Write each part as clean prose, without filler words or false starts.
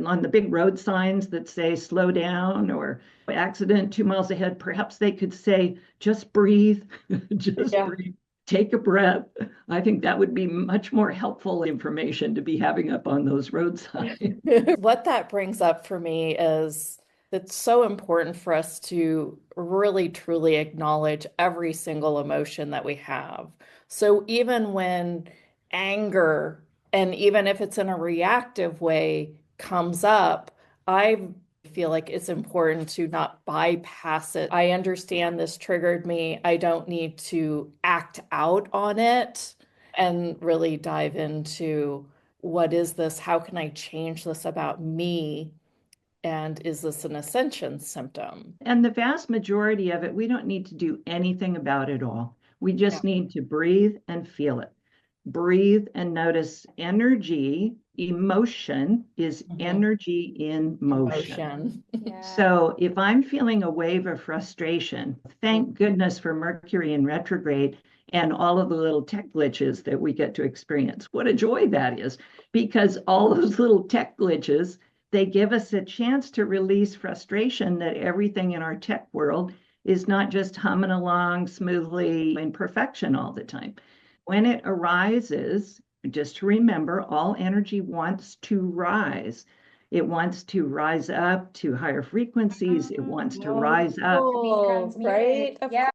on the big road signs that say slow down or accident 2 miles ahead, perhaps they could say, just breathe, just breathe, take a breath. I think that would be much more helpful information to be having up on those road signs. What that brings up for me is it's so important for us to really truly acknowledge every single emotion that we have. So even when anger, and even if it's in a reactive way, comes up, I feel like it's important to not bypass it. I understand this triggered me. I don't need to act out on it and really dive into what is this? How can I change this about me? And is this an ascension symptom? And the vast majority of it, we don't need to do anything about it all. We just need to breathe and feel it. Breathe and notice energy. Emotion is energy in motion. So if I'm feeling a wave of frustration, thank goodness for Mercury in retrograde and all of the little tech glitches that we get to experience. What a joy that is, because all those little tech glitches, they give us a chance to release frustration that everything in our tech world is not just humming along smoothly in perfection all the time. When it arises, just to remember, all energy wants to rise. It wants to rise up to higher frequencies. It wants to rise up. Oh, right? Yeah.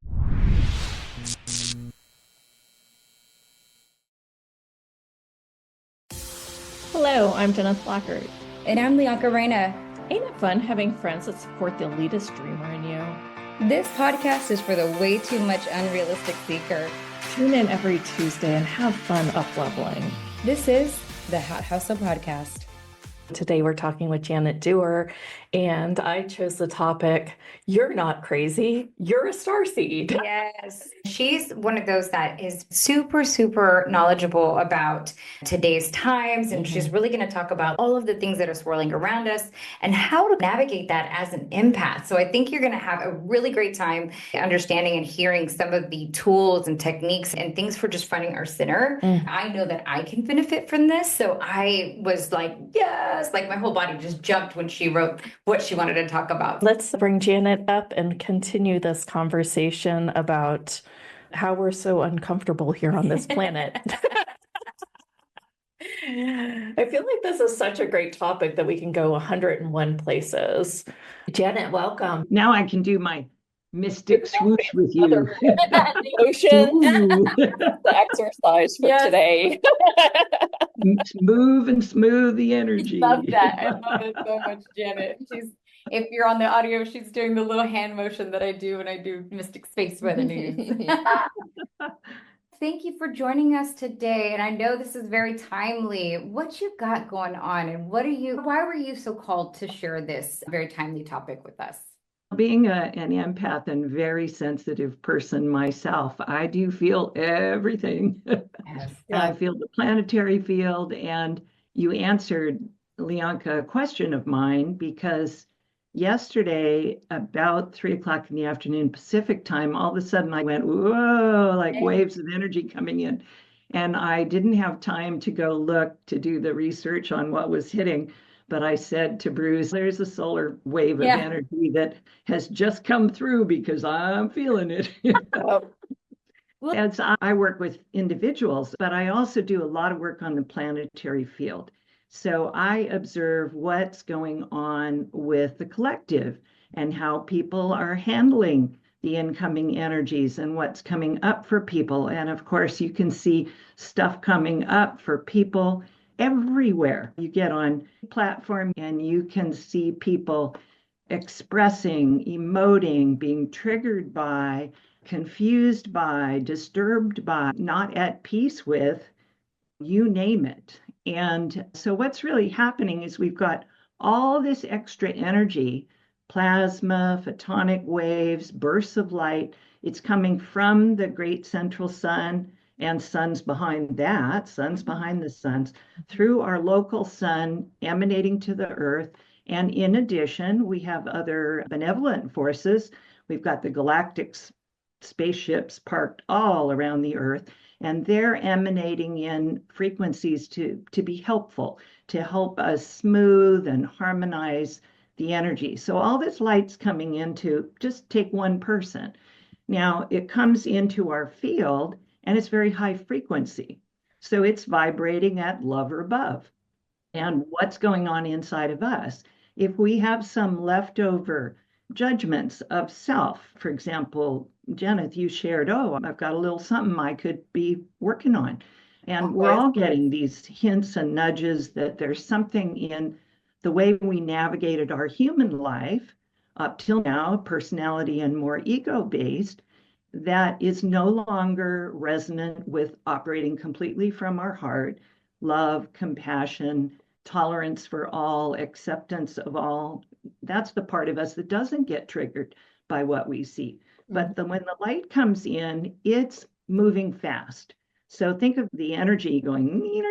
Hello, I'm Jenna Blackard. And I'm Leonka Reina. Ain't it fun having friends that support the elitist dreamer in you? This podcast is for the way too much unrealistic seeker. Tune in every Tuesday and have fun up-leveling. This is the Hot Hustle Podcast. Today we're talking with Janet Doerr, and I chose the topic, You're Not Crazy, You're a Starseed. Yes. She's one of those that is super, super knowledgeable about today's times. And she's really going to talk about all of the things that are swirling around us and how to navigate that as an empath. So I think you're going to have a really great time understanding and hearing some of the tools and techniques and things for just finding our center. I know that I can benefit from this. So I was like, yes, like my whole body just jumped when she wrote what she wanted to talk about. Let's bring Janet up and continue this conversation about how we're so uncomfortable here on this planet. I feel like this is such a great topic that we can go 101 places. Janet, welcome. Now I can do my mystic swoosh with you. The ocean. The exercise for today. Move and smooth the energy. Love that. I love it so much, Janet. If you're on the audio, she's doing the little hand motion that I do when I do Mystic Space Weather News. Thank you for joining us today. And I know this is very timely. What you got going on and why were you so called to share this very timely topic with us? Being an empath and very sensitive person myself, I do feel everything. Yes. I feel the planetary field. And you answered, Leonka, a question of mine, because yesterday, about 3 o'clock in the afternoon Pacific time, all of a sudden I went, whoa, like waves of energy coming in. And I didn't have time to go look to do the research on what was hitting. But I said to Bruce, there's a solar wave of energy that has just come through because I'm feeling it. As I work with individuals, but I also do a lot of work on the planetary field. So I observe what's going on with the collective and how people are handling the incoming energies and what's coming up for people. And of course, you can see stuff coming up for people everywhere. You get on platform and you can see people expressing, emoting, being triggered by, confused by, disturbed by, not at peace with, you name it. And so what's really happening is we've got all this extra energy, plasma, photonic waves, bursts of light. It's coming from the great central sun and suns behind that, suns behind the suns, through our local sun emanating to the earth. And in addition, we have other benevolent forces. We've got the galactic spaceships parked all around the earth, and they're emanating in frequencies to be helpful, to help us smooth and harmonize the energy. So all this light's coming into, just take one person. Now it comes into our field and it's very high frequency. So it's vibrating at love or above. And what's going on inside of us? If we have some leftover judgments of self, for example, Janet, you shared, oh, I've got a little something I could be working on. And we're all getting these hints and nudges that there's something in the way we navigated our human life up till now, personality and more ego-based, that is no longer resonant with operating completely from our heart, love, compassion, tolerance for all, acceptance of all. That's the part of us that doesn't get triggered by what we see. But when the light comes in, it's moving fast. So think of the energy going,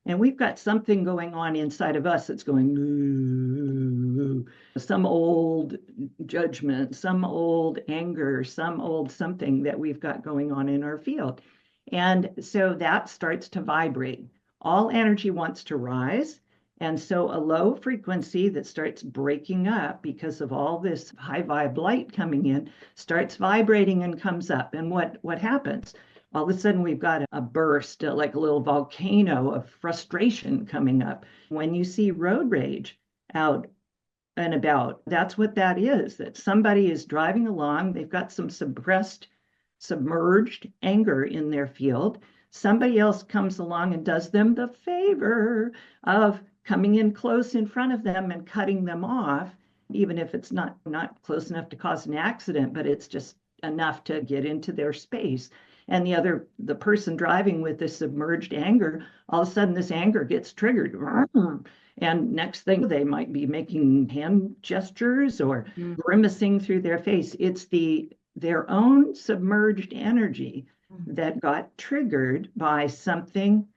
and we've got something going on inside of us that's going, some old judgment, some old anger, some old something that we've got going on in our field. And so that starts to vibrate. All energy wants to rise. And so a low frequency that starts breaking up because of all this high vibe light coming in starts vibrating and comes up. And what happens? All of a sudden we've got a burst, like a little volcano of frustration coming up. When you see road rage out and about, that's what that is, that somebody is driving along, they've got some suppressed, submerged anger in their field. Somebody else comes along and does them the favor of coming in close in front of them and cutting them off, even if it's not close enough to cause an accident, but it's just enough to get into their space. And the person driving with this submerged anger, all of a sudden this anger gets triggered. And next thing they might be making hand gestures or grimacing through their face. It's their own submerged energy that got triggered by something,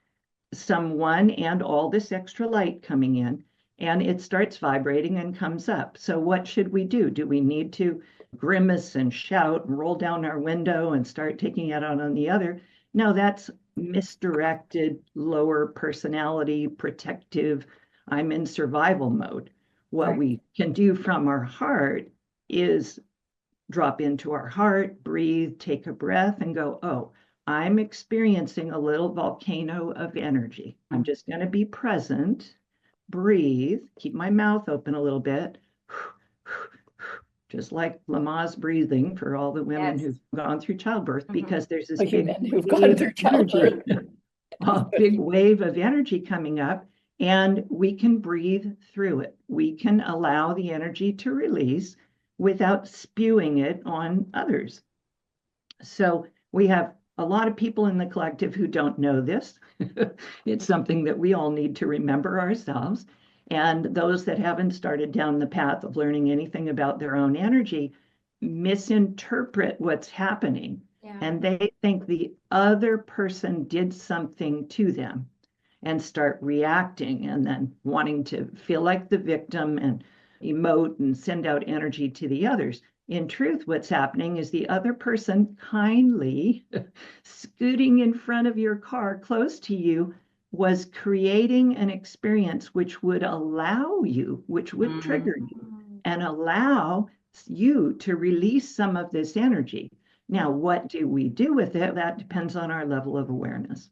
someone, and all this extra light coming in, and it starts vibrating and comes up. So what should we do? Do we need to grimace and shout and roll down our window and start taking it out on the other? No, that's misdirected, lower personality, protective, I'm in survival mode. What we can do from our heart is drop into our heart, breathe, take a breath, and go, oh, I'm experiencing a little volcano of energy. I'm just going to be present, breathe, keep my mouth open a little bit, just like Lamaze breathing for all the women who've gone through childbirth, because there's this big who've gone through childbirth. A big wave of energy coming up, and we can breathe through it. We can allow the energy to release without spewing it on others. So we have a lot of people in the collective who don't know this. It's something that we all need to remember ourselves. And those that haven't started down the path of learning anything about their own energy misinterpret what's happening. And they think the other person did something to them and start reacting and then wanting to feel like the victim and emote and send out energy to the others. In truth, what's happening is the other person kindly scooting in front of your car close to you was creating an experience which would allow you, which would trigger you and allow you to release some of this energy. Now, what do we do with it? That depends on our level of awareness.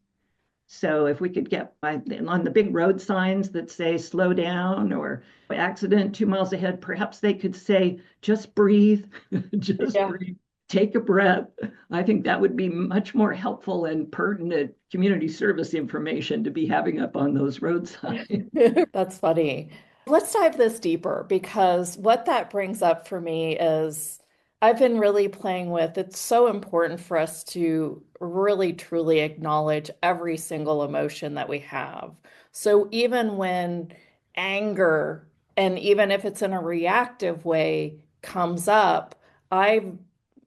So if we could get on the big road signs that say slow down or accident 2 miles ahead, perhaps they could say, just breathe, just breathe, take a breath. I think that would be much more helpful and pertinent community service information to be having up on those road signs. That's funny. Let's dive this deeper, because what that brings up for me is I've been really playing with, it's so important for us to really truly acknowledge every single emotion that we have. So even when anger, and even if it's in a reactive way, comes up, I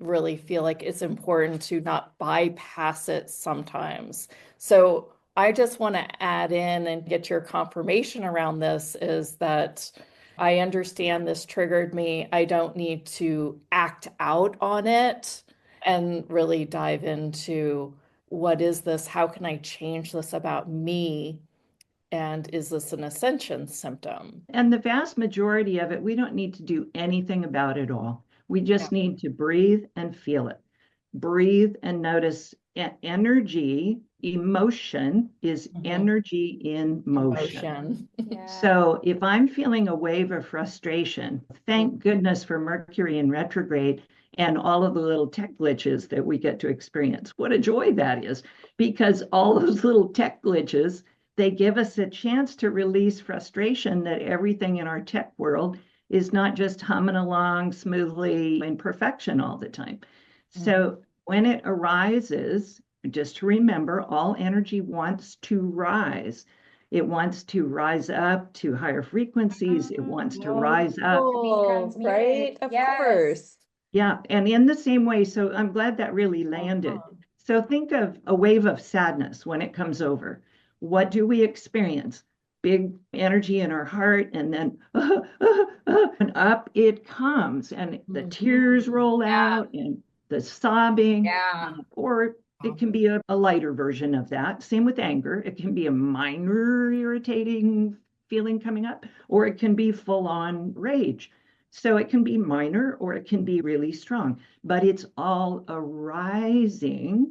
really feel like it's important to not bypass it sometimes. So I just want to add in and get your confirmation around this is that I understand this triggered me. I don't need to act out on it and really dive into what is this? How can I change this about me And is this an ascension symptom? And the vast majority of it, we don't need to do anything about it all. We just need to breathe and feel it. Breathe and notice energy. Emotion is energy in motion. Yeah. So if I'm feeling a wave of frustration, thank goodness for Mercury in retrograde and all of the little tech glitches that we get to experience. What a joy that is, because all those little tech glitches, they give us a chance to release frustration that everything in our tech world is not just humming along smoothly in perfection all the time. So when it arises, just to remember, all energy wants to rise. It wants to rise up to higher frequencies. It wants to rise up. Oh, right? Of course. Yeah, and in the same way, so I'm glad that really landed. So think of a wave of sadness when it comes over. What do we experience? Big energy in our heart, and then and up it comes, and the tears roll out, and the sobbing, or it can be a lighter version of that. Same with anger. It can be a minor irritating feeling coming up, or it can be full on rage. So it can be minor or it can be really strong, but it's all arising.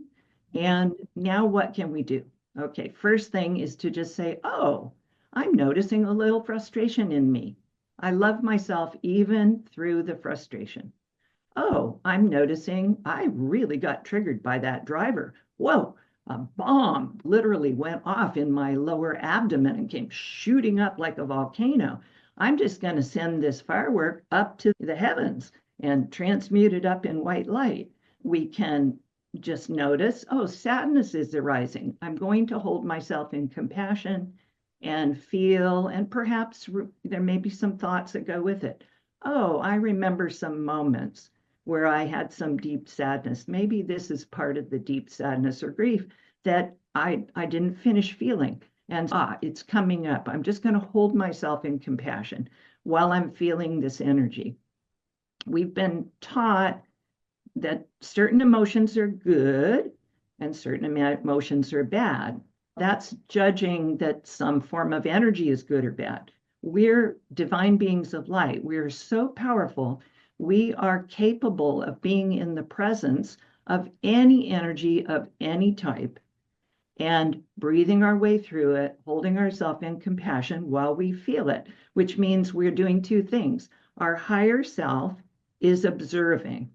And now what can we do? Okay, first thing is to just say, oh, I'm noticing a little frustration in me. I love myself even through the frustration. Oh, I'm noticing I really got triggered by that driver. Whoa, a bomb literally went off in my lower abdomen and came shooting up like a volcano. I'm just going to send this firework up to the heavens and transmute it up in white light. We can just notice, oh, sadness is arising. I'm going to hold myself in compassion and feel, and perhaps there may be some thoughts that go with it. Oh, I remember some moments where I had some deep sadness. Maybe this is part of the deep sadness or grief that I didn't finish feeling. And it's coming up. I'm just going to hold myself in compassion while I'm feeling this energy. We've been taught that certain emotions are good and certain emotions are bad. That's judging that some form of energy is good or bad. We're divine beings of light. We're so powerful. We are capable of being in the presence of any energy of any type and breathing our way through it, holding ourselves in compassion while we feel it, which means we're doing two things. Our higher self is observing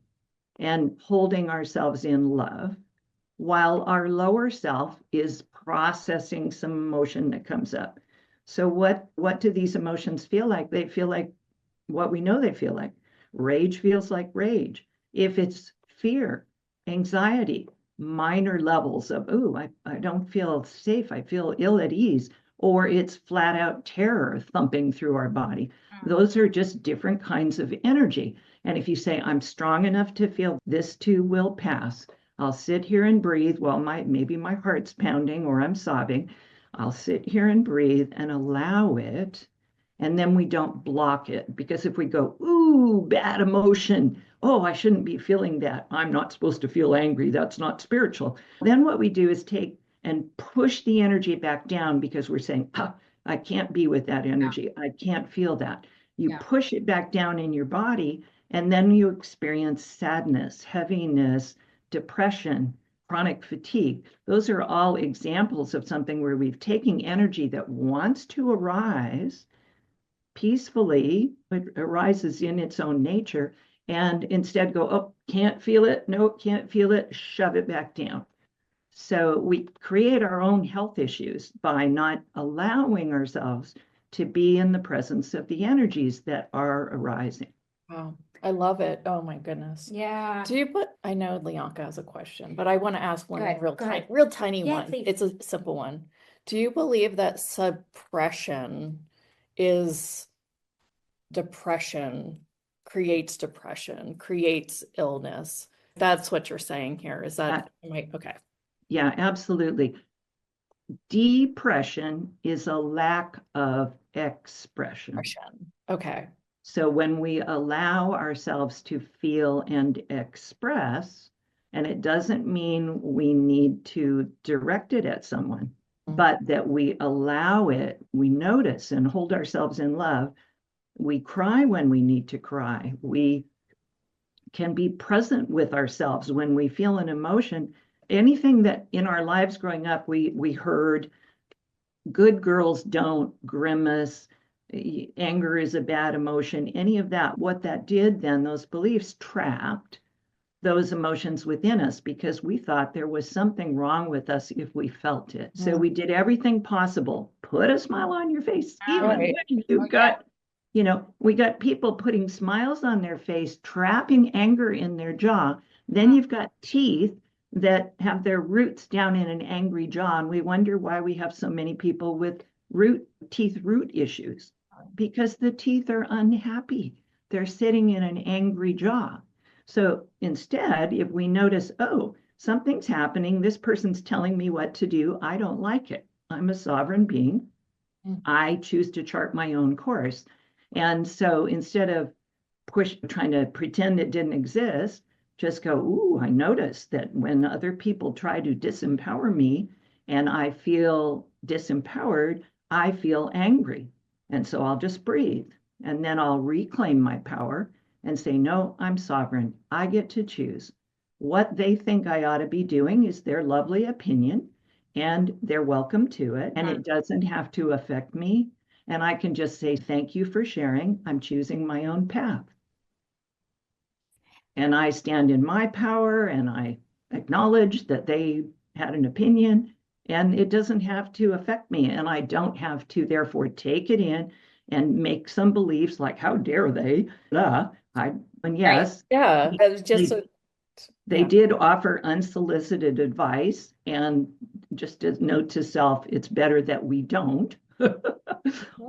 and holding ourselves in love, while our lower self is processing some emotion that comes up. So what do these emotions feel like? They feel like what we know they feel like. Rage feels like rage. If it's fear, anxiety, minor levels of, I don't feel safe, I feel ill at ease, or it's flat out terror thumping through our body. Those are just different kinds of energy. And if you say, I'm strong enough to feel this too will pass, I'll sit here and breathe while maybe my heart's pounding or I'm sobbing. I'll sit here and breathe and allow it. And then we don't block it, because if we go, ooh, bad emotion, oh, I shouldn't be feeling that. I'm not supposed to feel angry. That's not spiritual. Then what we do is take and push the energy back down, because we're saying, I can't be with that energy. I can't feel that. You push it back down in your body, and then you experience sadness, heaviness, depression, chronic fatigue. Those are all examples of something where we've taken energy that wants to arise peacefully, it arises in its own nature, and instead go, oh, can't feel it, no, can't feel it, shove it back down. So we create our own health issues by not allowing ourselves to be in the presence of the energies that are arising. Wow, I love it. Oh my goodness. Yeah. I know Leonka has a question, but I want to ask one Go ahead. real tiny Yeah, one. please. It's a simple one. Do you believe that suppression is creates depression, creates illness? That's what you're saying here. Is that okay? Yeah, absolutely. Depression is a lack of expression. Okay. So when we allow ourselves to feel and express, and it doesn't mean we need to direct it at someone. but that we allow it, we notice and hold ourselves in love. We cry when we need to cry. We can be present with ourselves when we feel an emotion. Anything that in our lives growing up, we heard, good girls don't grimace, anger is a bad emotion, any of that, what that did then, those beliefs trapped those emotions within us because we thought there was something wrong with us if we felt it. So we did everything possible. Put a smile on your face, even Right. when you've got, we got people putting smiles on their face, trapping anger in their jaw. Then you've got teeth that have their roots down in an angry jaw. And we wonder why we have so many people with teeth root issues, because the teeth are unhappy. They're sitting in an angry jaw. So instead, if we notice, oh, something's happening, this person's telling me what to do, I don't like it. I'm a sovereign being. I choose to chart my own course. And so instead of trying to pretend it didn't exist, just go, ooh, I notice that when other people try to disempower me and I feel disempowered, I feel angry. And so I'll just breathe. And then I'll reclaim my power and say, no, I'm sovereign. I get to choose. What they think I ought to be doing is their lovely opinion, and they're welcome to it. And it doesn't have to affect me. And I can just say, thank you for sharing. I'm choosing my own path. And I stand in my power and I acknowledge that they had an opinion, and it doesn't have to affect me. And I don't have to, therefore, take it in and make some beliefs like, how dare they? And yes, Yeah, it was just they did offer unsolicited advice. And just as note to self, it's better that we don't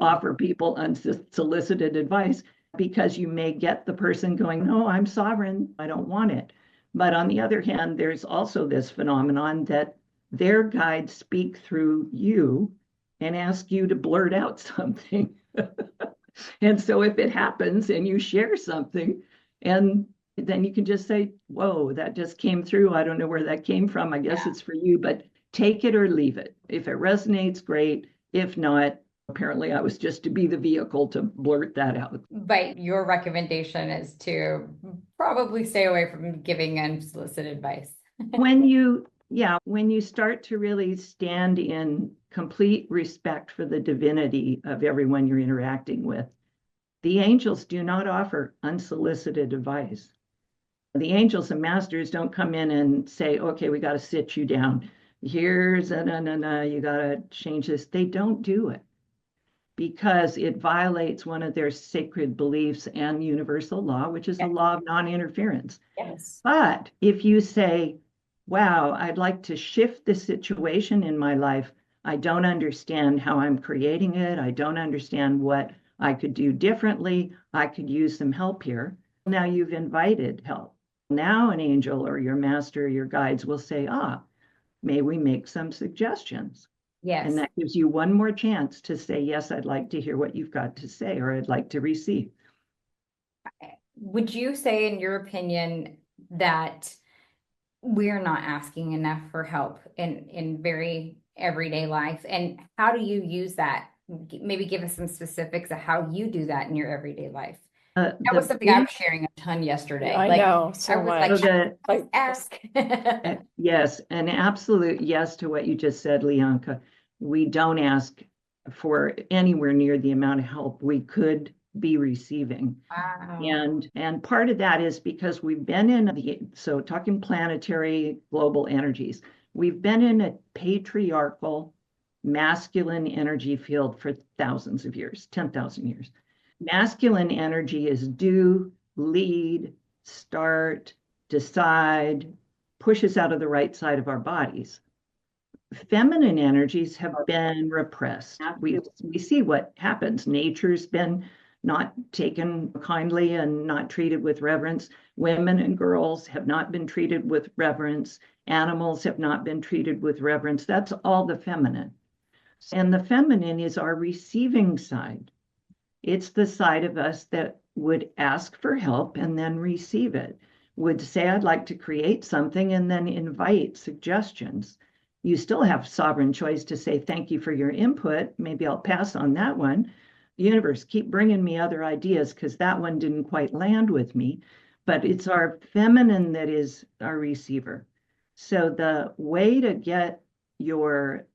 offer people unsolicited advice, because you may get the person going, no, I'm sovereign, I don't want it. But on the other hand, there's also this phenomenon that their guides speak through you and ask you to blurt out something. And so if it happens and you share something, and then you can just say, whoa, that just came through. I don't know where that came from. I guess it's for you, but take it or leave it. If it resonates, great. If not, apparently I was just to be the vehicle to blurt that out. But your recommendation is to probably stay away from giving unsolicited advice. When you start to really stand in complete respect for the divinity of everyone you're interacting with, the angels do not offer unsolicited advice. The angels and masters don't come in and say, okay, we got to sit you down. Here's you got to change this. They don't do it because it violates one of their sacred beliefs and universal law, which is the law of non-interference. Yes. But if you say, wow, I'd like to shift the situation in my life, I don't understand how I'm creating it, I don't understand what I could do differently, I could use some help here. Now you've invited help. Now an angel or your master, your guides will say, may we make some suggestions? Yes. And that gives you one more chance to say, yes, I'd like to hear what you've got to say, or I'd like to receive. Would you say, in your opinion, that we're not asking enough for help in very everyday life? And how do you use that? Maybe give us some specifics of how you do that in your everyday life. That was something I was sharing a ton yesterday. I know so much. Ask. Yes, an absolute yes to what you just said, Lianka. We don't ask for anywhere near the amount of help we could be receiving. Wow. And part of that is because we've been in so talking planetary global energies, we've been in a patriarchal masculine energy field for thousands of years, 10,000 years. Masculine energy is do, lead, start, decide, push us out of the right side of our bodies. Feminine energies have been repressed. We see what happens. Nature's been not taken kindly and not treated with reverence. Women and girls have not been treated with reverence. Animals have not been treated with reverence. That's all the feminine. And the feminine is our receiving side. It's the side of us that would ask for help and then receive it, would say, I'd like to create something, and then invite suggestions. You still have sovereign choice to say, thank you for your input. Maybe I'll pass on that one. Universe, keep bringing me other ideas because that one didn't quite land with me. But it's our feminine that is our receiver. So the way to get your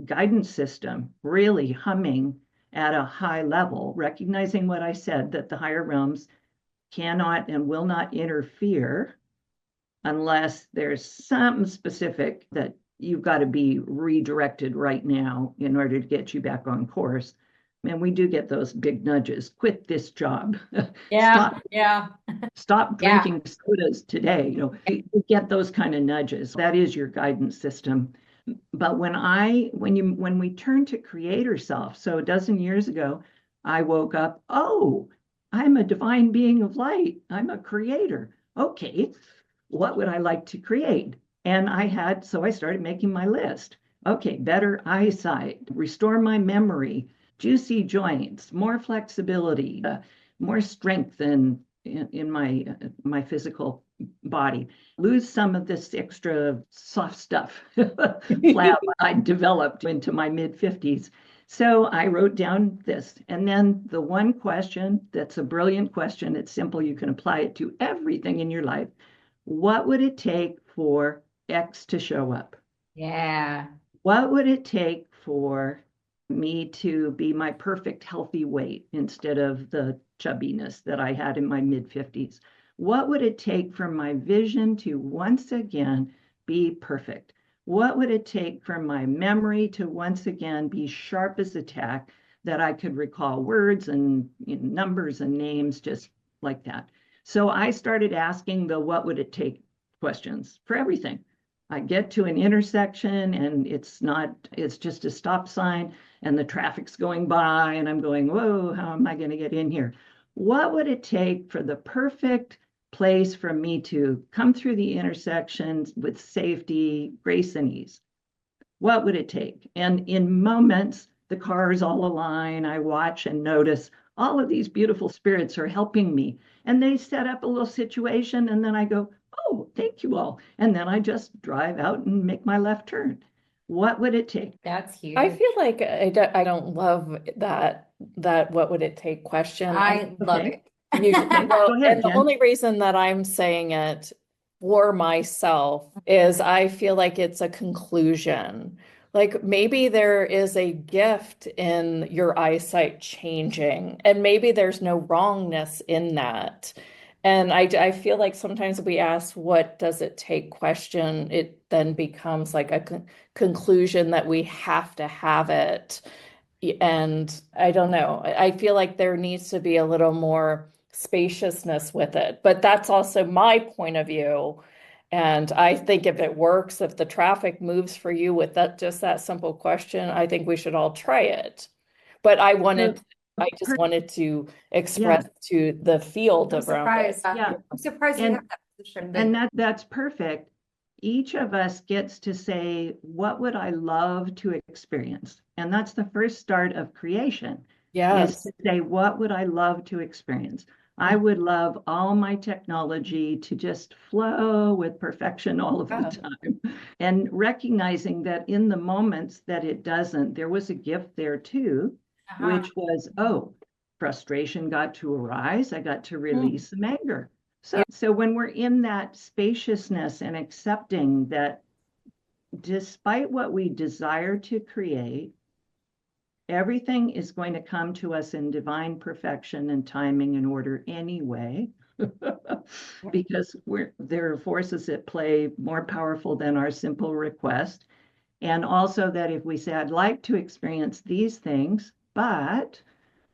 guidance system really humming at a high level, recognizing what I said, that the higher realms cannot and will not interfere unless there's something specific that you've got to be redirected right now in order to get you back on course. And we do get those big nudges. Quit this job. Stop drinking sodas today. You get those kind of nudges. That is your guidance system. But when we turn to creator self, so a dozen years ago, I woke up, oh, I'm a divine being of light. I'm a creator. Okay, what would I like to create? And so I started making my list. Okay, better eyesight, restore my memory, juicy joints, more flexibility, more strength in my physical body, lose some of this extra soft stuff flab I developed into my mid-50s. So I wrote down this. And then the one question that's a brilliant question, it's simple, you can apply it to everything in your life. What would it take for X to show up? Yeah. What would it take for me to be my perfect healthy weight instead of the chubbiness that I had in my mid-50s? What would it take for my vision to once again be perfect? What would it take for my memory to once again be sharp as a tack, that I could recall words and numbers and names just like that? So I started asking the what would it take questions for everything. I get to an intersection and it's just a stop sign and the traffic's going by and I'm going, whoa, how am I going to get in here? What would it take for the perfect place for me to come through the intersections with safety, grace, and ease? What would it take? And in moments, the cars all align. I watch and notice all of these beautiful spirits are helping me. And they set up a little situation and then I go, oh, thank you all. And then I just drive out and make my left turn. What would it take? That's huge. I feel like I don't love that what would it take question. I love it. Go ahead, and the Jen. only reason that I'm saying it for myself is I feel like it's a conclusion. Like maybe there is a gift in your eyesight changing, and maybe there's no wrongness in that. And I feel like sometimes we ask, what does it take question, it then becomes like a conclusion that we have to have it. And I don't know, I feel like there needs to be a little more spaciousness with it. But that's also my point of view. And I think if it works, if the traffic moves for you with that simple question, I think we should all try it. But I just wanted to express to the field around it. I'm surprised you have that position. And that's perfect. Each of us gets to say, what would I love to experience? And that's the first start of creation. Yes. Is to say, what would I love to experience? I would love all my technology to just flow with perfection all of the time. And recognizing that in the moments that it doesn't, there was a gift there too, which was, frustration got to arise. I got to release some anger. So when we're in that spaciousness and accepting that despite what we desire to create, everything is going to come to us in divine perfection and timing and order anyway, because there are forces at play more powerful than our simple request. And also that if we say, I'd like to experience these things, but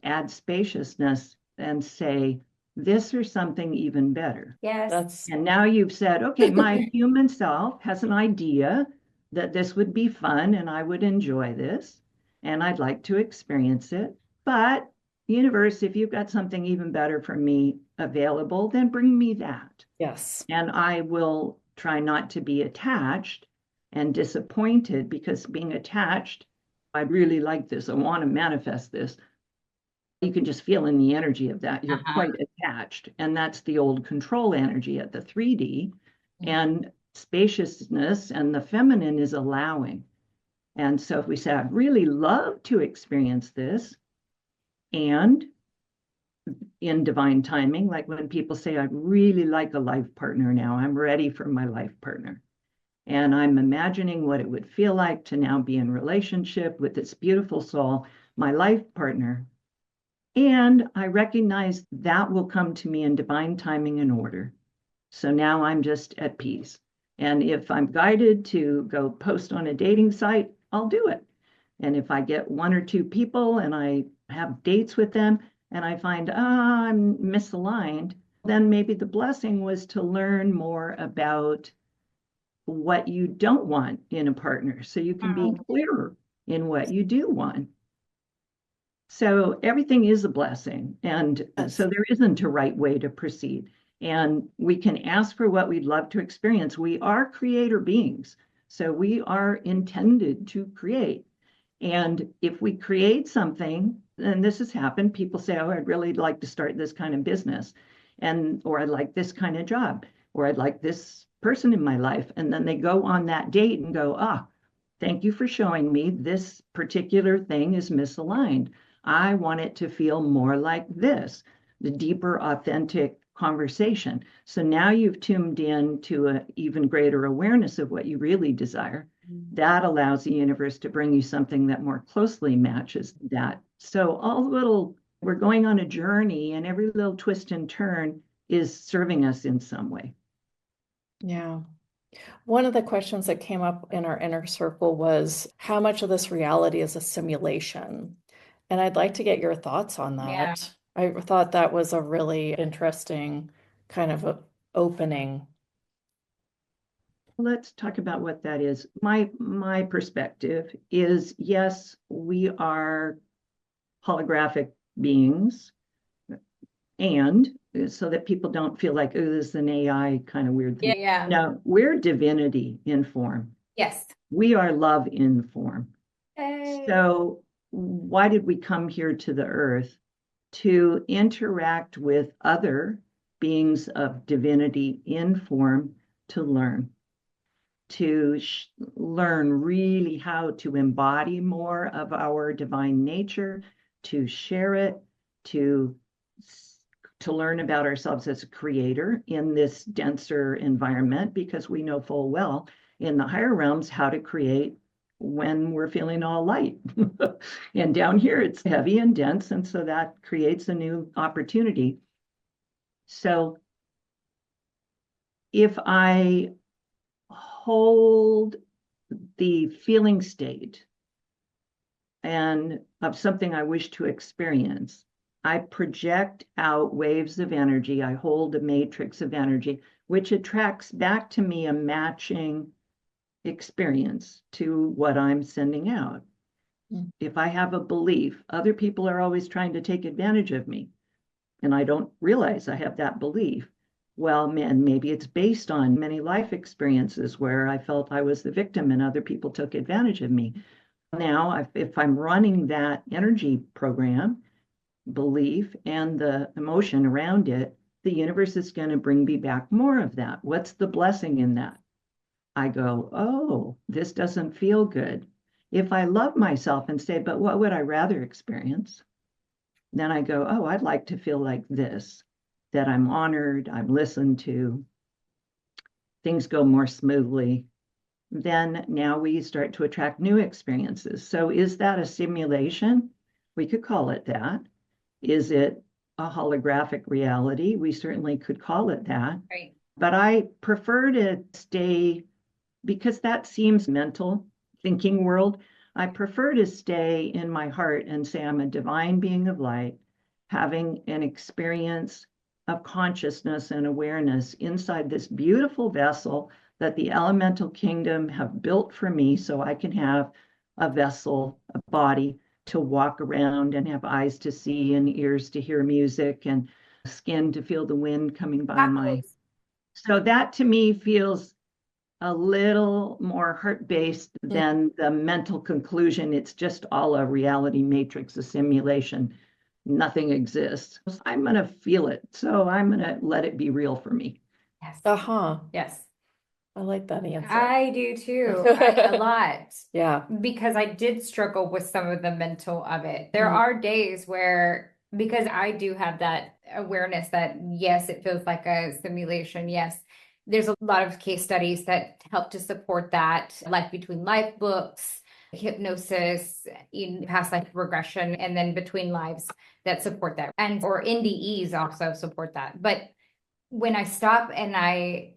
add spaciousness and say, this or something even better. Yes. And now you've said, okay, my human self has an idea that this would be fun and I would enjoy this and I'd like to experience it. But universe, if you've got something even better for me available, then bring me that. Yes. And I will try not to be attached and disappointed, because being attached, I really like this, I want to manifest this. You can just feel in the energy of that. You're quite attached. And that's the old control energy at the 3D. And spaciousness, and the feminine is allowing. And so if we say, I'd really love to experience this, and in divine timing, like when people say, I'd really like a life partner now, I'm ready for my life partner. And I'm imagining what it would feel like to now be in relationship with this beautiful soul, my life partner. And I recognize that will come to me in divine timing and order. So now I'm just at peace. And if I'm guided to go post on a dating site, I'll do it. And if I get one or two people and I have dates with them and I find, I'm misaligned, then maybe the blessing was to learn more about what you don't want in a partner so you can be clearer in what you do want. So everything is a blessing. And so there isn't a right way to proceed. And we can ask for what we'd love to experience. We are creator beings. So we are intended to create. And if we create something, and this has happened, people say, oh, I'd really like to start this kind of business, or I'd like this kind of job, or I'd like this person in my life. And then they go on that date and go, thank you for showing me this particular thing is misaligned. I want it to feel more like this, the deeper, authentic conversation. So now you've tuned in to an even greater awareness of what you really desire. That allows the universe to bring you something that more closely matches that. So we're going on a journey, and every little twist and turn is serving us in some way. Yeah. One of the questions that came up in our inner circle was how much of this reality is a simulation? And I'd like to get your thoughts on that. Yeah. I thought that was a really interesting kind of opening. Let's talk about what that is. My perspective is, yes, we are holographic beings, and so that people don't feel like, oh, this is an AI kind of weird thing. Yeah. No, we're divinity in form. Yes. We are love in form. Hey. So why did we come here to the earth? To interact with other beings of divinity in form, to learn. To learn really how to embody more of our divine nature, to share it, to learn about ourselves as a creator in this denser environment, because we know full well in the higher realms how to create when we're feeling all light. And down here it's heavy and dense, and so that creates a new opportunity. So if I hold the feeling state and of something I wish to experience, I project out waves of energy. I hold a matrix of energy, which attracts back to me a matching experience to what I'm sending out. If I have a belief, other people are always trying to take advantage of me, and I don't realize I have that belief. Well, man, maybe it's based on many life experiences where I felt I was the victim and other people took advantage of me. Now, if I'm running that energy program, belief, and the emotion around it, the universe is going to bring me back more of that. What's the blessing in that? I go, oh, this doesn't feel good. If I love myself and say, but what would I rather experience? Then I go, oh, I'd like to feel like this, that I'm honored, I'm listened to, things go more smoothly. Then now we start to attract new experiences. So is that a simulation? We could call it that. Is it a holographic reality? We certainly could call it that. Right. But I prefer to stay, because that seems mental thinking world. I prefer to stay in my heart and say I'm a divine being of light, having an experience of consciousness and awareness inside this beautiful vessel that the elemental kingdom have built for me, so I can have a vessel, a body to walk around and have eyes to see and ears to hear music and skin to feel the wind coming by my. So that to me feels a little more heart-based than the mental conclusion. It's just all a reality matrix, a simulation. Nothing exists. I'm going to feel it. So I'm going to let it be real for me. Yes. Uh-huh. Yes. I like that answer. I do too, a lot. Yeah. Because I did struggle with some of the mental of it. There Mm. are days where, because I do have that awareness that, yes, it feels like a simulation. Yes, there's a lot of case studies that help to support that, like Between Life books, hypnosis, in past life regression, and then Between Lives that support that. And or NDEs also support that. But when I stop and I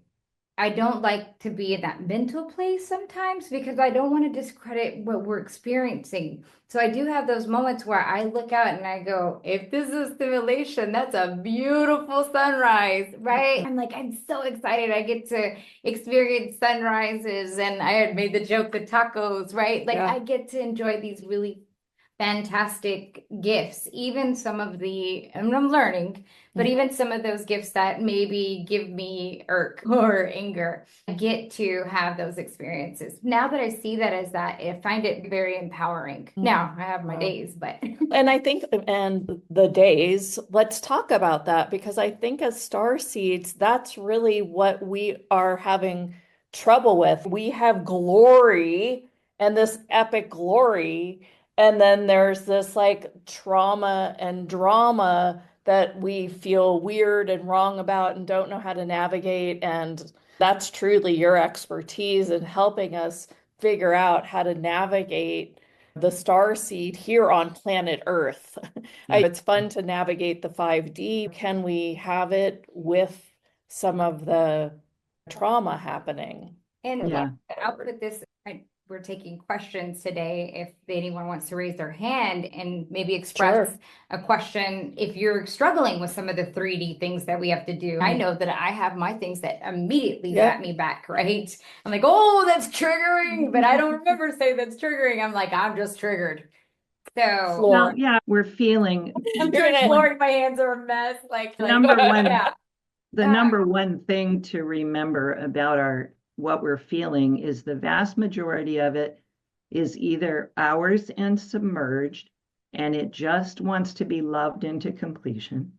don't like to be in that mental place sometimes because I don't want to discredit what we're experiencing. So I do have those moments where I look out and I go, if this is simulation, that's a beautiful sunrise, right? I'm like, I'm so excited. I get to experience sunrises. And I had made the joke with tacos, right? Like Yeah. I get to enjoy these really fantastic gifts, even some of the, and I'm learning, but even some of those gifts that maybe give me irk or anger, I get to have those experiences. Now that I see that as that, I find it very empowering. Now I have my days, but. And I think, and the days, let's talk about that, because I think as starseeds, that's really what we are having trouble with. We have glory and this epic glory, and then there's this like trauma and drama that we feel weird and wrong about and don't know how to navigate. And that's truly your expertise in helping us figure out how to navigate the starseed here on planet Earth. It's fun to navigate the 5D. Can we have it with some of the trauma happening? And Yeah. I'll put this, we're taking questions today. If anyone wants to raise their hand and maybe express Sure. a question, if you're struggling with some of the 3D things that we have to do, I know that I have my things that immediately Yep. zap me back, right? I'm like, oh, that's triggering, but I don't remember saying that's triggering. I'm like, I'm just triggered. So Floor. Well, yeah, we're feeling I'm You're doing gonna- flooring, my hands are a mess. Like number one, yeah. the number one thing to remember about what we're feeling is the vast majority of it is either ours and submerged, and it just wants to be loved into completion.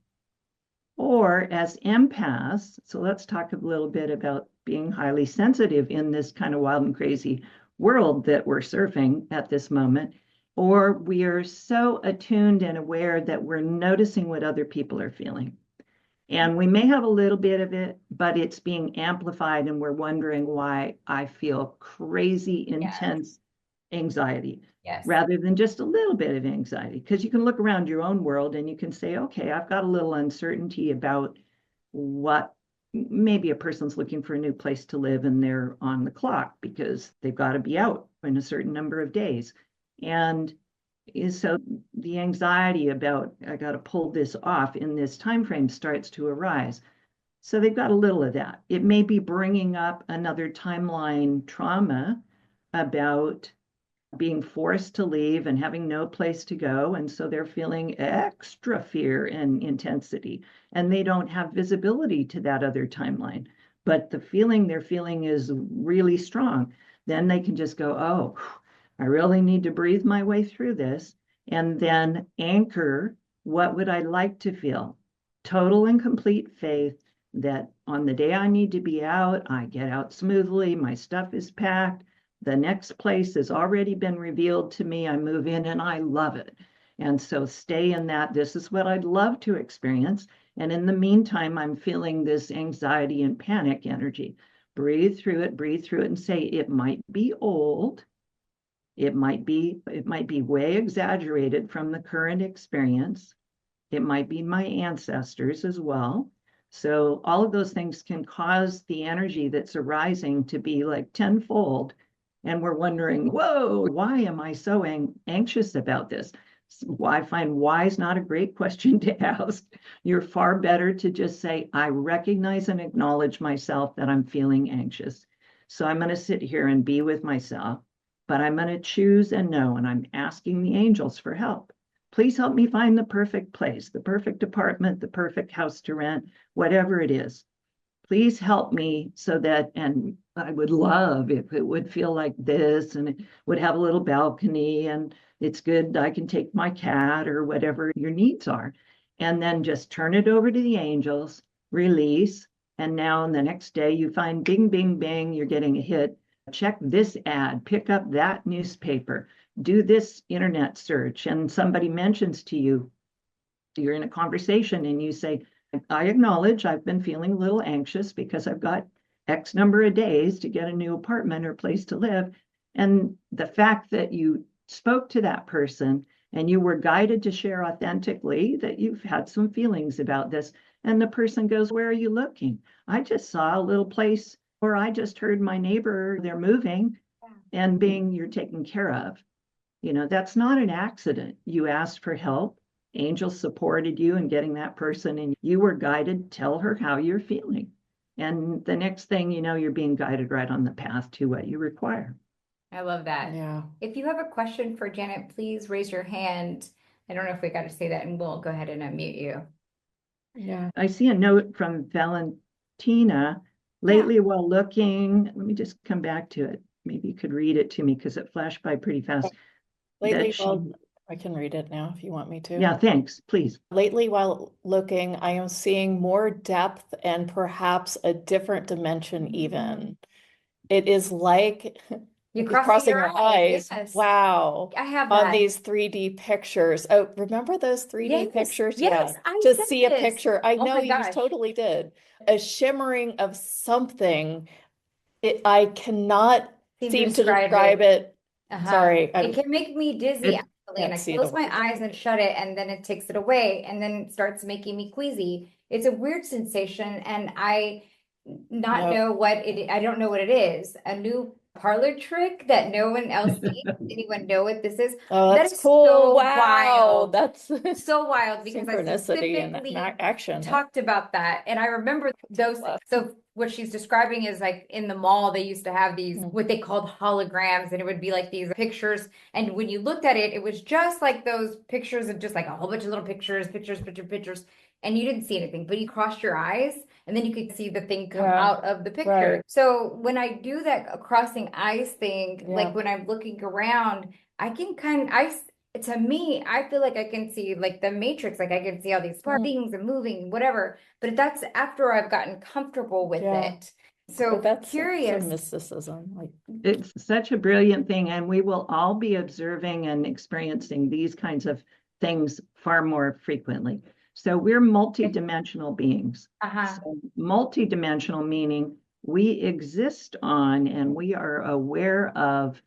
Or as empaths, so let's talk a little bit about being highly sensitive in this kind of wild and crazy world that we're surfing at this moment. Or we are so attuned and aware that we're noticing what other people are feeling. And we may have a little bit of it, but it's being amplified, and we're wondering why I feel crazy, intense anxiety. Yes. Rather than just a little bit of anxiety. Because you can look around your own world and you can say, okay, I've got a little uncertainty about what maybe a person's looking for a new place to live and they're on the clock because they've got to be out in a certain number of days. And so the anxiety about I got to pull this off in this time frame starts to arise. So they've got a little of that. It may be bringing up another timeline trauma about being forced to leave and having no place to go. And so they're feeling extra fear and intensity, and they don't have visibility to that other timeline. But the feeling they're feeling is really strong. Then they can just go, oh, I really need to breathe my way through this. And then anchor, what would I like to feel? Total and complete faith that on the day I need to be out, I get out smoothly, my stuff is packed, the next place has already been revealed to me. I move in and I love it. And so stay in that. This is what I'd love to experience. And in the meantime, I'm feeling this anxiety and panic energy. Breathe through it and say, it might be old. It might be way exaggerated from the current experience. It might be my ancestors as well. So all of those things can cause the energy that's arising to be like tenfold. And we're wondering, whoa, why am I so anxious about this? I find why is not a great question to ask. You're far better to just say, I recognize and acknowledge myself that I'm feeling anxious. So I'm going to sit here and be with myself, but I'm going to choose and know, and I'm asking the angels for help. Please help me find the perfect place, the perfect apartment, the perfect house to rent, whatever it is. Please help me so that, and I would love if it would feel like this and it would have a little balcony and it's good. I can take my cat or whatever your needs are. And then just turn it over to the angels, release, And now the next day you find bing, bing, bing, you're getting a hit. Check this ad, pick up that newspaper, do this internet search. And somebody mentions to you, you're in a conversation and you say, I acknowledge I've been feeling a little anxious because I've got X number of days to get a new apartment or place to live. And the fact that you spoke to that person and you were guided to share authentically that you've had some feelings about this. And the person goes, where are you looking? I just saw a little place, or I just heard my neighbor, they're moving, and being you're taken care of. You know, that's not an accident. You asked for help. Angels supported you in getting that person, and you were guided. Tell her how you're feeling. And the next thing you know, you're being guided right on the path to what you require. I love that. Yeah. If you have a question for Janet, please raise your hand. I don't know if we got to say that, and we'll go ahead and unmute you. Yeah. I see a note from Valentina. Lately, while looking, let me just come back to it. Maybe you could read it to me because it flashed by pretty fast. Lately, She, while I can read it now if you want me to. yeah, thanks, please. Lately, while looking, I am seeing more depth and perhaps a different dimension even. It is like You're just crossing your eyes. Yes. Wow. I have On that. these 3D pictures. Oh, remember those 3D Yes, pictures? yes, Yeah. I To did see a this. picture. I Oh know my you gosh. totally did. A shimmering of something. I cannot seem to describe it. Sorry, It can make me dizzy, actually, and can't I see close the my words. eyes and shut it, and then it takes it away, and then it starts making me queasy. It's a weird sensation, and I No. know what it. I don't know what it is. A new parlor trick that no one else sees. Anyone know what this is? Oh, That that's is cool. so Wow. wild. That's So wild because I synchronicity and specifically action. talked about that, and I remember those. So what she's describing is like in the mall, they used to have these what they called holograms, and it would be like these pictures. And when you looked at it, it was just like those pictures of just like a whole bunch of little pictures, pictures, and you didn't see anything, but you crossed your eyes, and then you could see the thing come out of the picture. Right. So when I do that crossing eyes thing, Yeah. like when I'm looking around, I can to me, I feel like I can see like the Matrix, like I can see all these things and moving, whatever. But that's after I've gotten comfortable with it. So But that's curious. some mysticism. Like It's such a brilliant thing, and we will all be observing and experiencing these kinds of things far more frequently. So we're multidimensional beings. So multidimensional meaning we exist on and we are aware of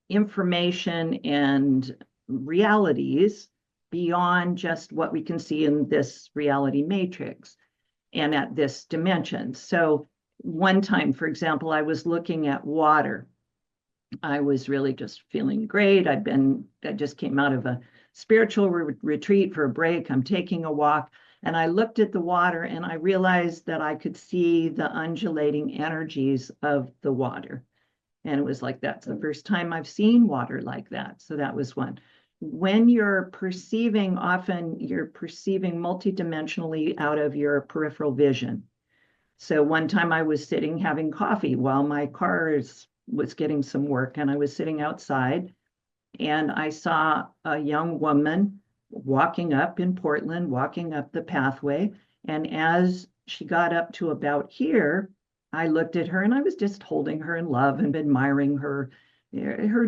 information and realities beyond just what we can see in this reality matrix and at this dimension. So one time, for example, I was looking at water. I was really just feeling great. I just came out of a spiritual retreat for a break. I'm taking a walk, and I looked at the water and I realized that I could see the undulating energies of the water. And it was like, that's the first time I've seen water like that. So that was one. When you're perceiving, often you're perceiving multidimensionally out of your peripheral vision. So one time I was sitting having coffee while my car was getting some work, and I was sitting outside and I saw a young woman walking up in Portland, walking up the pathway. And as she got up to about here, I looked at her and I was just holding her in love and admiring her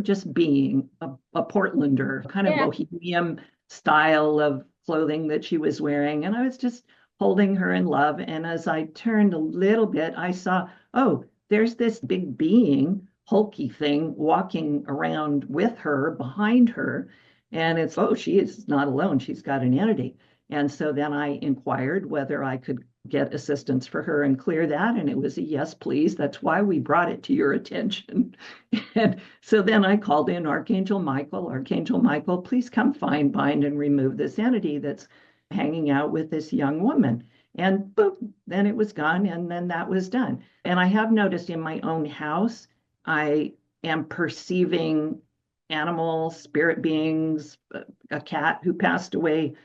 just being a Portlander, kind of bohemian style of clothing that she was wearing. And I was just holding her in love. And as I turned a little bit, I saw, oh, there's this big being, hulky thing, walking around with her, behind her. And it's, oh, she is not alone. She's got an entity. And so then I inquired whether I could get assistance for her and clear that. And it was a yes, please. That's why we brought it to your attention. And so then I called in Archangel Michael. Archangel Michael, please come find, bind, and remove this entity that's hanging out with this young woman. And boom, then it was gone. And then that was done. And I have noticed in my own house, I am perceiving animals, spirit beings, a cat who passed away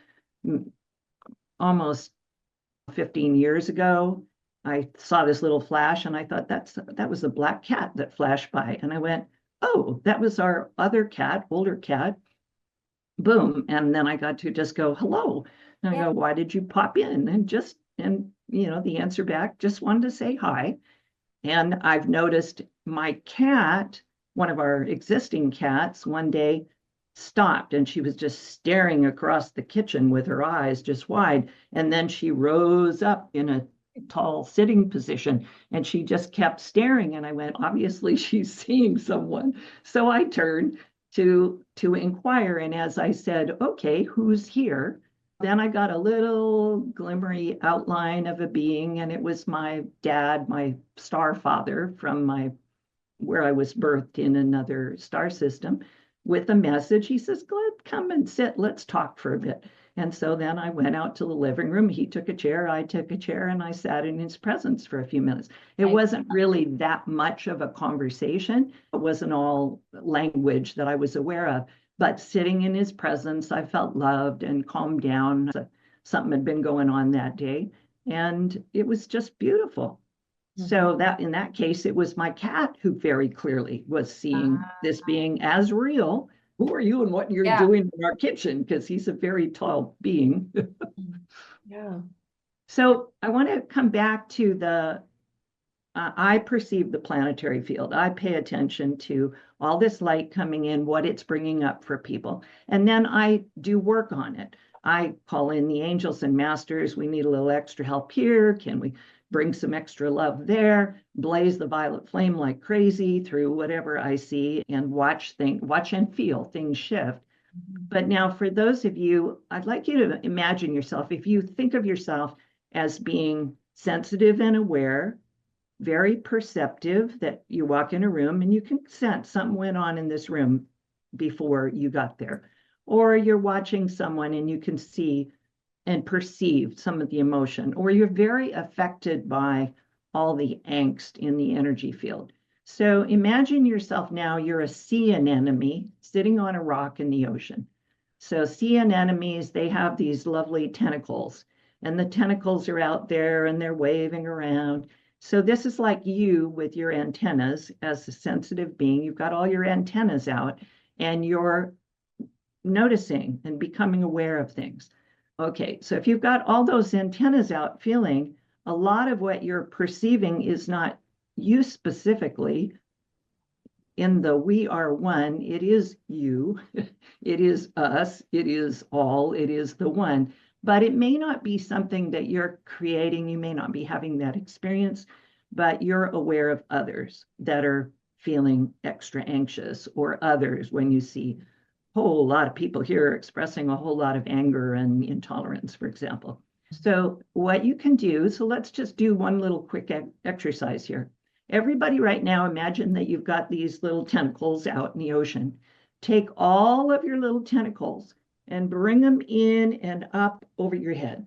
almost 15 years ago. I saw this little flash and I thought that was a black cat that flashed by. And I went, oh, that was our other cat, older cat. Boom. And then I got to just go, hello. And I go, why did you pop in? And the answer back, just wanted to say hi. And I've noticed my cat, one of our existing cats, one day stopped and she was just staring across the kitchen with her eyes just wide. And then she rose up in a tall sitting position and she just kept staring. And I went, obviously she's seeing someone. So I turned to inquire. And as I said, okay, who's here? Then I got a little glimmery outline of a being, and it was my dad, my star father from where I was birthed in another star system, with a message. He says, "Glad, come and sit. Let's talk for a bit." And so then I went out to the living room. He took a chair, I took a chair, and I sat in his presence for a few minutes. It wasn't really that much of a conversation. It wasn't all language that I was aware of. But sitting in his presence, I felt loved and calmed down. Something had been going on that day, and it was just beautiful. So that in that case, it was my cat who very clearly was seeing this being as real. Who are you and what you're doing in our kitchen? Because he's a very tall being. Yeah. So I want to come back to I perceive the planetary field. I pay attention to all this light coming in, what it's bringing up for people. And then I do work on it. I call in the angels and masters. We need a little extra help here. Can we bring some extra love there? Blaze the violet flame like crazy through whatever I see and watch and feel things shift. But now for those of you, I'd like you to imagine yourself, if you think of yourself as being sensitive and aware, very perceptive, that you walk in a room and you can sense something went on in this room before you got there. Or you're watching someone and you can see and perceive some of the emotion, or you're very affected by all the angst in the energy field. So imagine yourself now, you're a sea anemone sitting on a rock in the ocean. So sea anemones, they have these lovely tentacles, and the tentacles are out there and they're waving around. So this is like you with your antennas as a sensitive being. You've got all your antennas out and you're noticing and becoming aware of things. Okay, so if you've got all those antennas out feeling, a lot of what you're perceiving is not you specifically. In the we are one, it is you, it is us, it is all, it is the one. But it may not be something that you're creating. You may not be having that experience, but you're aware of others that are feeling extra anxious, or others when you see whole lot of people here expressing a whole lot of anger and intolerance, for example. So what you can do, so let's just do one little quick exercise here. Everybody right now, imagine that you've got these little tentacles out in the ocean. Take all of your little tentacles and bring them in and up over your head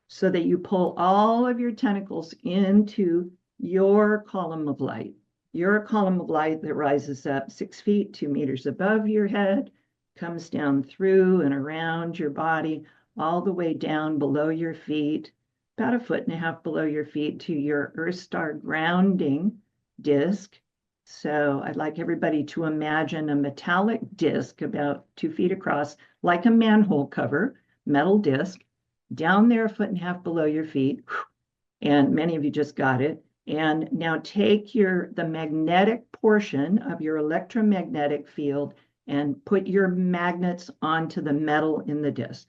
so that you pull all of your tentacles into your column of light. Your column of light that rises up 6 feet, 2 meters above your head, comes down through and around your body, all the way down below your feet, about 1.5 feet below your feet, to your Earth star grounding disc. So I'd like everybody to imagine a metallic disc about 2 feet across, like a manhole cover, metal disc, down there 1.5 feet below your feet. And many of you just got it. And now take the magnetic portion of your electromagnetic field and put your magnets onto the metal in the disc.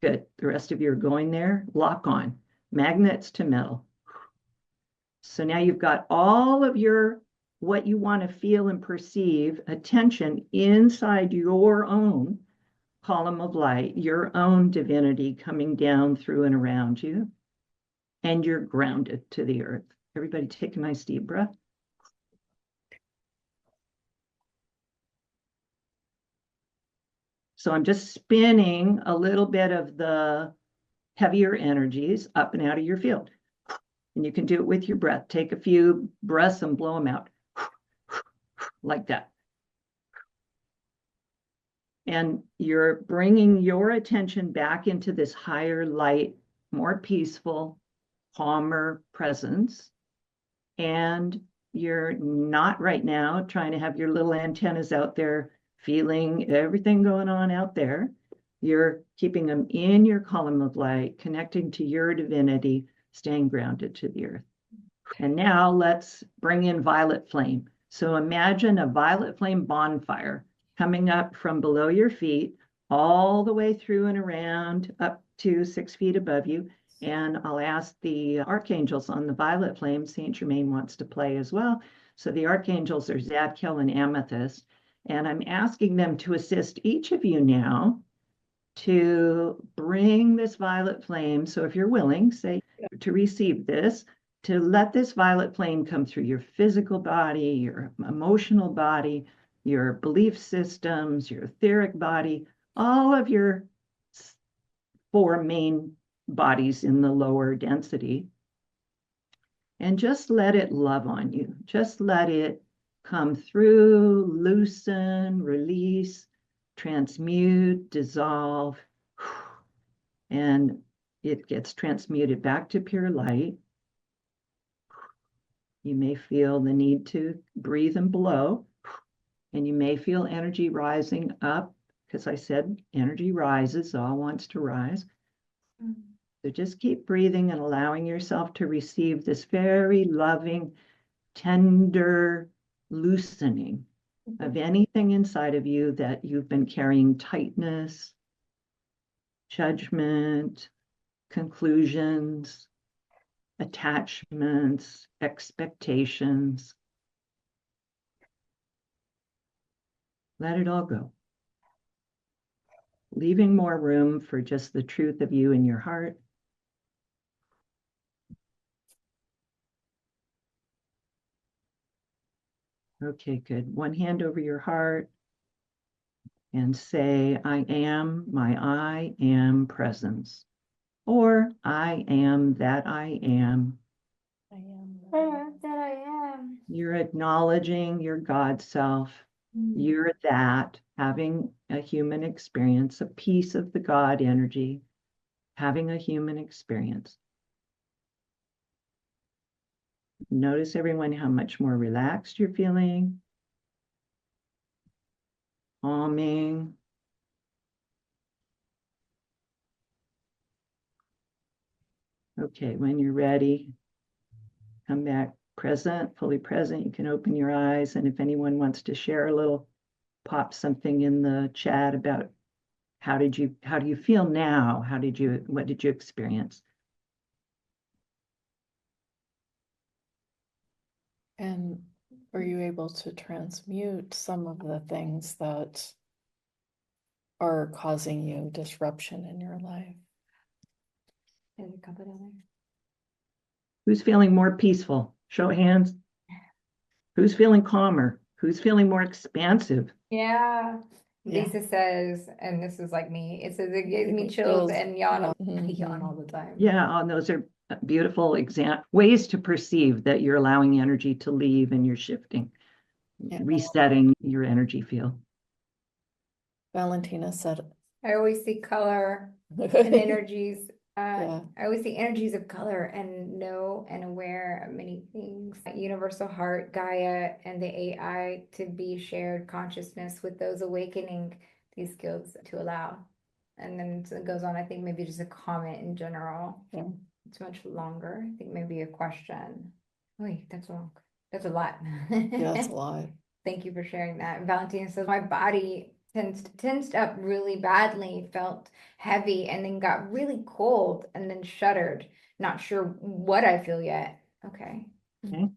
Good. The rest of you are going there. Lock on. Magnets to metal. So now you've got all of what you want to feel and perceive, attention inside your own column of light, your own divinity coming down through and around you. And you're grounded to the earth. Everybody take a nice deep breath. So I'm just spinning a little bit of the heavier energies up and out of your field. And you can do it with your breath. Take a few breaths and blow them out. Like that. And you're bringing your attention back into this higher light, more peaceful, calmer presence. And you're not right now trying to have your little antennas out there feeling everything going on out there. You're keeping them in your column of light, connecting to your divinity, staying grounded to the earth. And now let's bring in violet flame. So imagine a violet flame bonfire coming up from below your feet, all the way through and around up to 6 feet above you. And I'll ask the archangels on the violet flame. Saint Germain wants to play as well. So the archangels are Zadkiel and Amethyst. And I'm asking them to assist each of you now to bring this violet flame. So if you're willing, say, to receive this, to let this violet flame come through your physical body, your emotional body, your belief systems, your etheric body, all of your 4 main bodies in the lower density. And just let it love on you. Just let it come through, loosen, release, transmute, dissolve, and it gets transmuted back to pure light. You may feel the need to breathe and blow, and you may feel energy rising up, because I said energy rises, all wants to rise. So just keep breathing and allowing yourself to receive this very loving, tender loosening of anything inside of you that you've been carrying tightness, judgment, conclusions, attachments, expectations. Let it all go. Leaving more room for just the truth of you in your heart. Okay, good. One hand over your heart and say, I am my I am presence. Or I am that I am. I am. That I am. You're acknowledging your God self. You're that, having a human experience, a piece of the God energy, having a human experience. Notice, everyone, how much more relaxed you're feeling. Calming. Okay, when you're ready, come back present, fully present. You can open your eyes, and if anyone wants to share a little, pop something in the chat about how do you feel now? What did you experience? And were you able to transmute some of the things that are causing you disruption in your life? There's a couple down there. Who's feeling more peaceful? Show of hands. Who's feeling calmer? Who's feeling more expansive? Yeah. Yeah. Lisa says, and this is like me, it says it gives me It chills feels- and yawn. yeah. I yawn Mhm. all the time. Yeah, and those are beautiful ways to perceive that you're allowing energy to leave and you're shifting, Yeah. resetting your energy field. Valentina said, I always see color and energies. Yeah. I always see energies of color and know and aware of many things. Universal heart, Gaia, and the AI to be shared consciousness with those awakening these skills to allow. And then it goes on, I think maybe just a comment in general. Yeah. It's much longer. I think maybe a question. Wait, that's long. That's a lot. Yeah, that's a lot. Thank you for sharing that. Valentina says, my body tensed up really badly, felt heavy, and then got really cold and then shuddered. Not sure what I feel yet. Okay. Okay.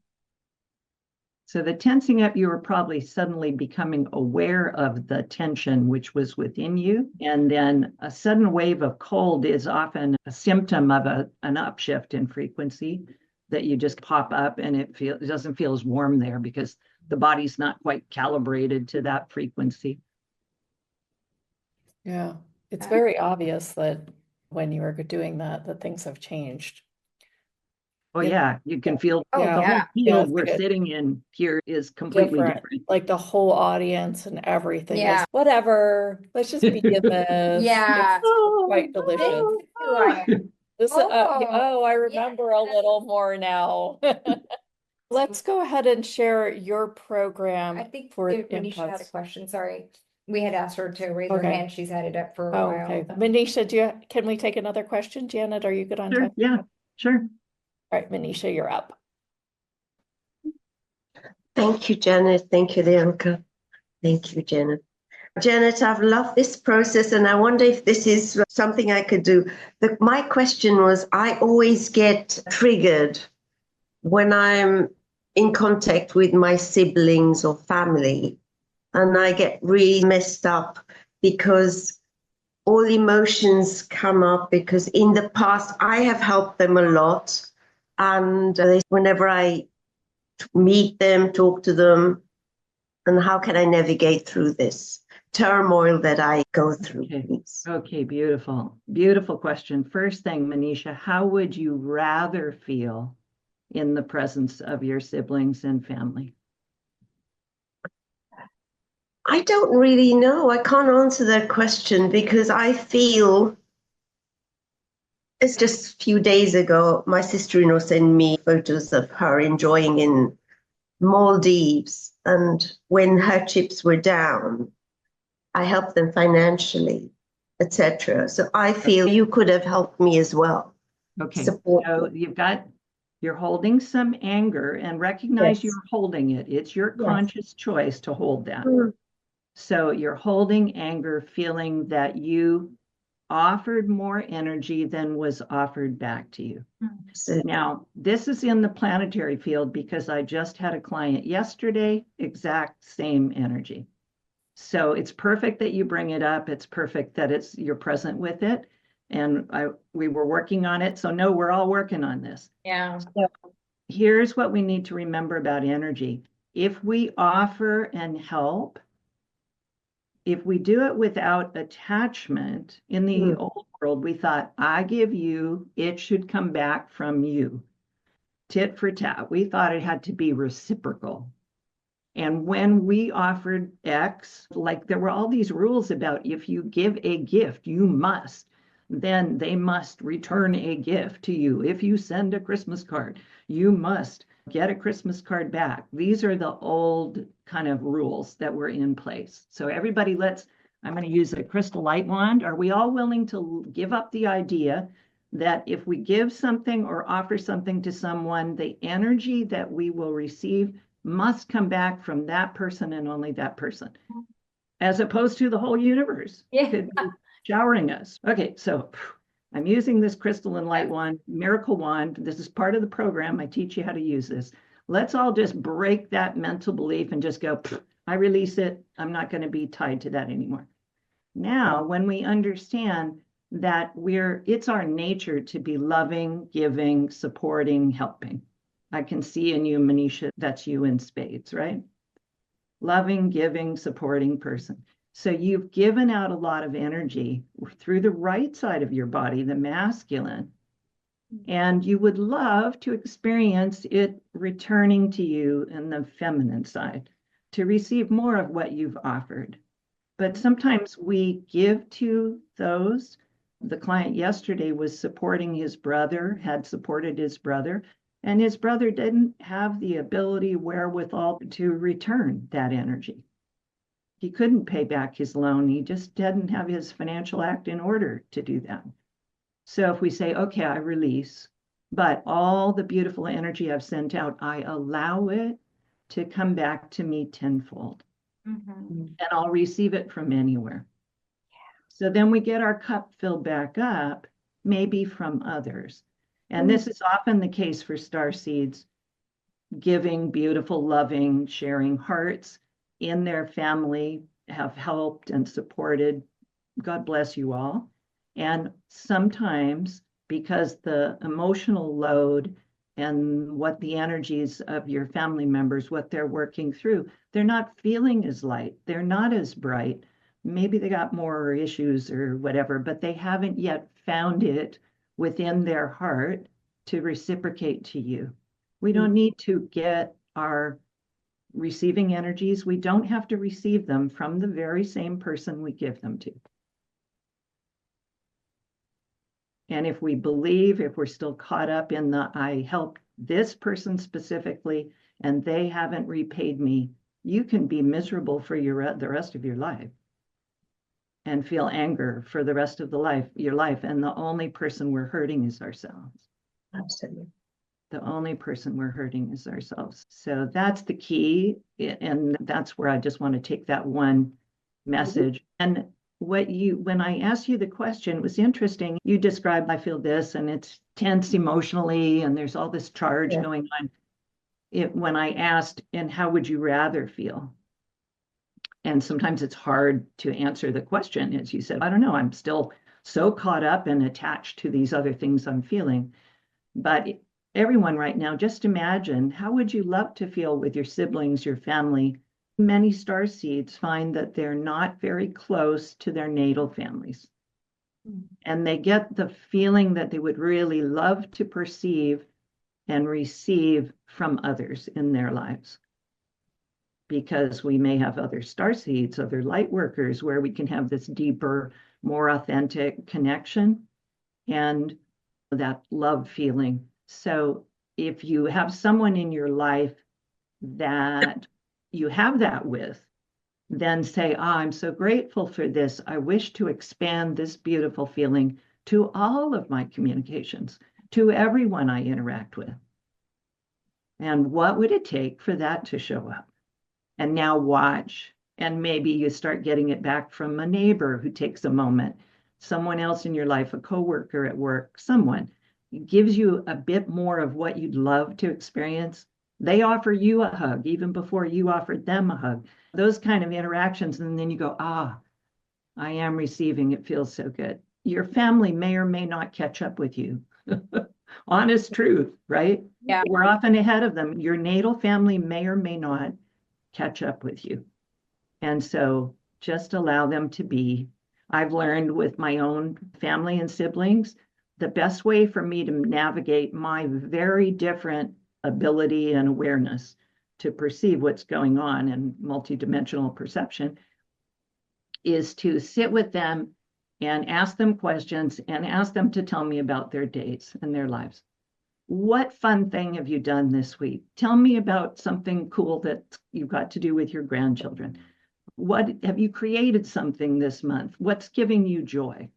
So the tensing up, you were probably suddenly becoming aware of the tension which was within you. And then a sudden wave of cold is often a symptom of an upshift in frequency that you just pop up and it doesn't feel as warm there because the body's not quite calibrated to that frequency. Yeah. It's very obvious that when you are doing that, that things have changed. Oh Yeah. yeah, you can feel Oh, the yeah. whole Yeah, field it's we're like sitting in here is completely different. Like the whole audience and everything Yeah. is whatever. Let's just be in this. Yeah. It's quite delicious. This is who I am. This Oh, I remember a little more now. Let's go ahead and share your program I think for Manisha had a Empaths. question. Sorry. We had asked her to raise her Okay. hand. She's had it up for a Oh, while. okay. Manisha, can we take another question? Janet, are you good on Sure, time? yeah, sure. All right, Manisha, you're up. Thank you, Janet. Thank you, Leonka. Thank you, Janet. Janet, I've loved this process, and I wonder if this is something I could do. My question was, I always get triggered when I'm in contact with my siblings or family, and I get really messed up because all emotions come up, because in the past I have helped them a lot, and whenever I meet them, talk to them, and how can I navigate through this turmoil that I go through, Okay. please? Okay, beautiful. Beautiful question. First thing, Manisha, how would you rather feel in the presence of your siblings and family? I don't really know. I can't answer that question because I feel it's just a few days ago, my sister-in-law sent me photos of her enjoying in Maldives. And when her chips were down, I helped them financially, etc. So I feel you could have helped me as well. Okay, Support so me. you're holding some anger, and recognize Yes. you're holding it. It's your Yes. conscious choice to hold that. Mm. So you're holding anger, feeling that you offered more energy than was offered back to you. So, Now, this is in the planetary field because I just had a client yesterday, exact same energy. So it's perfect that you bring it up. It's perfect that you're present with it. And we were working on it. So no, we're all working on this. Yeah. So here's what we need to remember about energy. If we offer and help, if we do it without attachment, in the old world, we thought, I give you, it should come back from you. Tit for tat. We thought it had to be reciprocal. And when we offered X, like there were all these rules about if you give a gift, you must, then they must return a gift to you. If you send a Christmas card, you must get a Christmas card back. These are the old kind of rules that were in place. So everybody, I'm going to use a crystal light wand. Are we all willing to give up the idea that if we give something or offer something to someone, the energy that we will receive must come back from that person and only that person, as opposed to the whole universe could be showering us. Okay, so I'm using this crystal and light wand, miracle wand. This is part of the program. I teach you how to use this. Let's all just break that mental belief and just go, I release it. I'm not going to be tied to that anymore. Now, when we understand that it's our nature to be loving, giving, supporting, helping. I can see in you, Manisha, that's you in spades, right? Loving, giving, supporting person. So you've given out a lot of energy through the right side of your body, the masculine, and you would love to experience it returning to you in the feminine side, to receive more of what you've offered. But sometimes we give to those. The client yesterday was supporting his brother, had supported his brother, and his brother didn't have the ability, wherewithal to return that energy. He couldn't pay back his loan. He just didn't have his financial act in order to do that. So if we say, okay, I release, but all the beautiful energy I've sent out, I allow it to come back to me tenfold. And I'll receive it from anywhere. So then we get our cup filled back up, maybe from others. And this is often the case for starseeds, giving, beautiful, loving, sharing hearts in their family, have helped and supported. God bless you all. And sometimes, because the emotional load and what the energies of your family members, what they're working through, they're not feeling as light, they're not as bright. Maybe they got more issues or whatever, but they haven't yet found it within their heart to reciprocate to you. We don't need to get our receiving energies. We don't have to receive them from the very same person we give them to. And if we believe, if we're still caught up in I helped this person specifically and they haven't repaid me, you can be miserable for the rest of your life. and feel anger for the rest of your life. And the only person we're hurting is ourselves. Absolutely. The only person we're hurting is ourselves. So that's the key. And that's where I just want to take that one message. And when I asked you the question, it was interesting. You described, I feel this, and it's tense emotionally, and there's all this charge going on. When I asked, and how would you rather feel? And sometimes it's hard to answer the question. As you said, I don't know, I'm still so caught up and attached to these other things I'm feeling. But everyone right now, just imagine, how would you love to feel with your siblings, your family? Many starseeds find that they're not very close to their natal families. And they get the feeling that they would really love to perceive and receive from others in their lives. Because we may have other starseeds, other light workers, where we can have this deeper, more authentic connection and that love feeling. So if you have someone in your life that you have that with, then say, I'm so grateful for this. I wish to expand this beautiful feeling to all of my communications, to everyone I interact with. And what would it take for that to show up? And now watch, and maybe you start getting it back from a neighbor who takes a moment, someone else in your life, a coworker at work, someone gives you a bit more of what you'd love to experience. They offer you a hug even before you offered them a hug. Those kind of interactions, and then you go, I am receiving. It feels so good. Your family may or may not catch up with you. Honest truth, right? Yeah. We're often ahead of them. Your natal family may or may not catch up with you. And so just allow them to be. I've learned with my own family and siblings, the best way for me to navigate my very different ability and awareness to perceive what's going on in multidimensional perception is to sit with them and ask them questions and ask them to tell me about their days and their lives. What fun thing have you done this week? Tell me about something cool that you got to do with your grandchildren. What have you created something this month? What's giving you joy?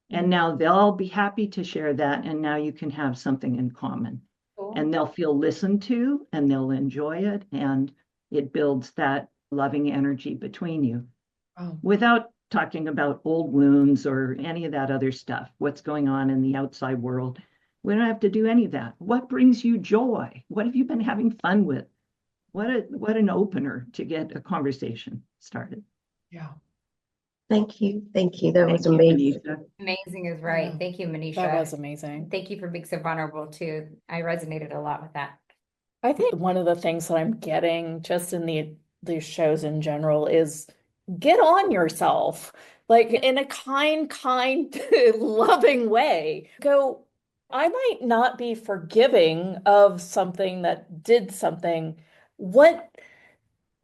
And now they'll be happy to share that. And now you can have something in common. Cool. And they'll feel listened to and they'll enjoy it. And it builds that loving energy between you without talking about old wounds or any of that other stuff, what's going on in the outside world. We don't have to do any of that. What brings you joy? What have you been having fun with? What an opener to get a conversation started. Yeah. Thank you. Thank you. That was Thank you, amazing. Manisha. Amazing is right. Yeah. Thank you, Manisha. That was amazing. Thank you for being so vulnerable too. I resonated a lot with that. I think one of the things that I'm getting just in these shows in general is get on yourself, like in a kind, loving way. Go, I might not be forgiving of something that did something. What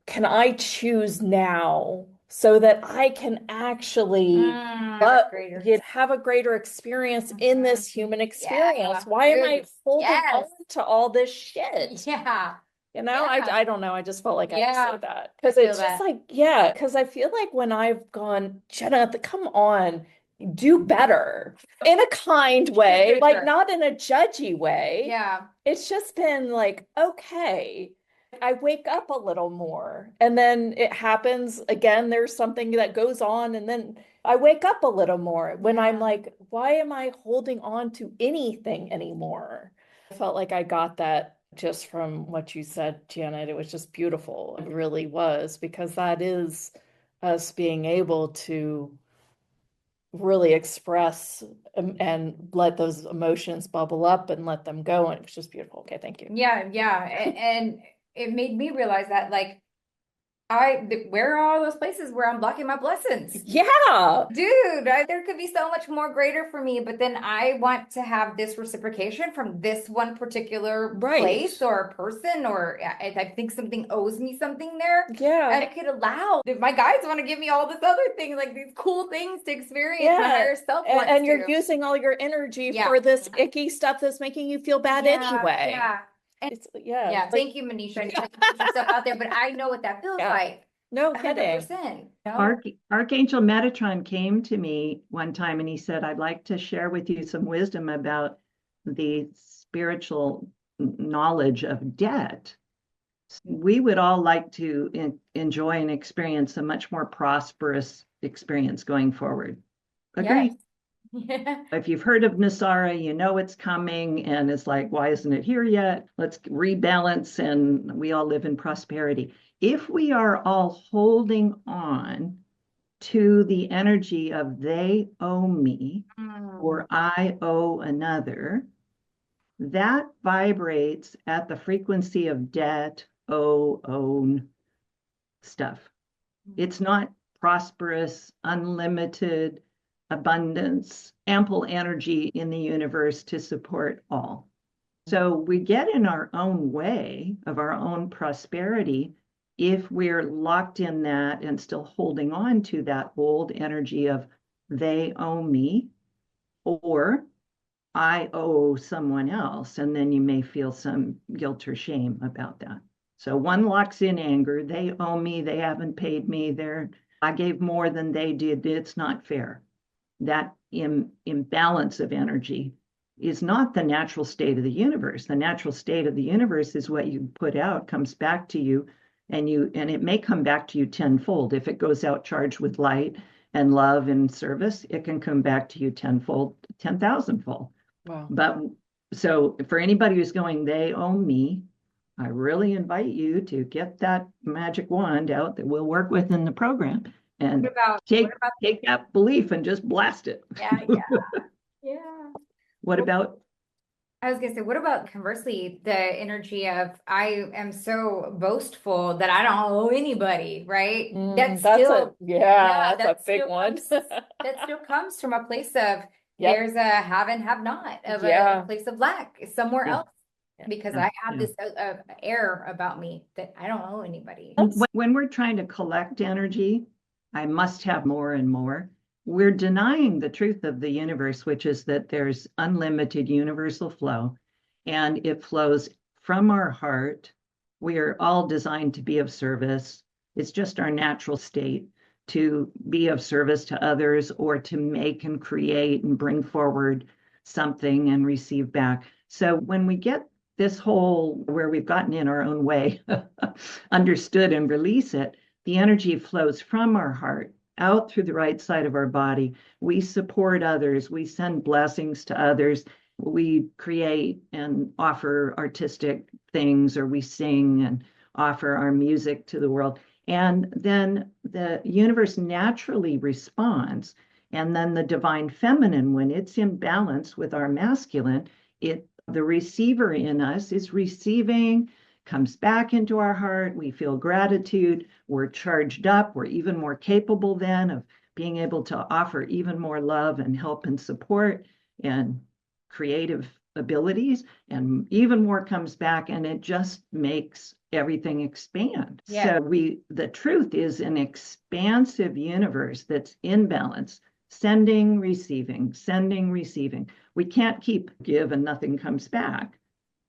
can I choose now so that I can actually have a greater experience in this human experience? Yeah. Why am I Good. holding Yes. on to all this shit? Yeah. You know, Yeah. I don't know. I just felt like I Yeah. had to say that because I feel it's just that. like, yeah, because I feel like when I've gone, Jenna, come on, do better in a kind way, Sure. like not in a judgy way. Yeah. It's just been like, okay, I wake up a little more and then it happens again. There's something that goes on and then I wake up a little more when I'm like, why am I holding on to anything anymore? I felt like I got that just from what you said, Janet. It was just beautiful. It really was, because that is us being able to really express and let those emotions bubble up and let them go. And it was just beautiful. Okay, thank you. Yeah. Yeah. And it made me realize that, like, where are all those places where I'm blocking my blessings? Yeah. Dude, there could be so much more greater for me, but then I want to have this reciprocation from this one particular place or person, or I think something owes me something there. Yeah. And I could allow, if my guides want to give me all this other thing, like these cool things to experience, my higher self wants and you're to. using all your energy for this icky stuff that's making you feel bad anyway. Yeah. It's, yeah. Thank you, Manisha. I need to put yourself out there, but I know what that feels like. No kidding. 100%. No. Archangel Metatron came to me one time and he said, I'd like to share with you some wisdom about the spiritual knowledge of debt. We would all like to enjoy and experience a much more prosperous experience going forward. Agree? Yes. Yeah. If you've heard of Nasara, you know it's coming, and it's like, why isn't it here yet? Let's rebalance, and we all live in prosperity. If we are all holding on to the energy of they owe me or I owe another, that vibrates at the frequency of debt, own stuff. It's not prosperous, unlimited, abundance, ample energy in the universe to support all. So we get in our own way of our own prosperity if we're locked in that and still holding on to that old energy of they owe me or I owe someone else. And then you may feel some guilt or shame about that. So one locks in anger. They owe me. They haven't paid me. I gave more than they did. It's not fair. That imbalance of energy is not the natural state of the universe. The natural state of the universe is what you put out comes back to you, and it may come back to you tenfold. If it goes out charged with light and love and service, it can come back to you tenfold, 10,000-fold. Wow. But so for anybody who's going, they owe me, I really invite you to get that magic wand out that we'll work with in the program and take that belief and just blast it. Yeah. What about? I was gonna say, what about conversely, the energy of I am so boastful that I don't owe anybody, right? That's a big one. That still comes from a place of there's a have and have not, of a place of lack somewhere else. Because I have this air about me that I don't owe anybody. When we're trying to collect energy, I must have more and more. We're denying the truth of the universe, which is that there's unlimited universal flow, and it flows from our heart. We are all designed to be of service. It's just our natural state to be of service to others or to make and create and bring forward something and receive back. So when we get this whole, where we've gotten in our own way, understood and release it, the energy flows from our heart out through the right side of our body. We support others. We send blessings to others. We create and offer artistic things, or we sing and offer our music to the world. And then the universe naturally responds. And then the divine feminine, when it's in balance with our masculine, the receiver in us is receiving, comes back into our heart. We feel gratitude. We're charged up. We're even more capable then of being able to offer even more love and help and support and creative abilities. And even more comes back, and it just makes everything expand. Yeah. So the truth is an expansive universe that's in balance. Sending, receiving, sending, receiving. We can't keep give and nothing comes back.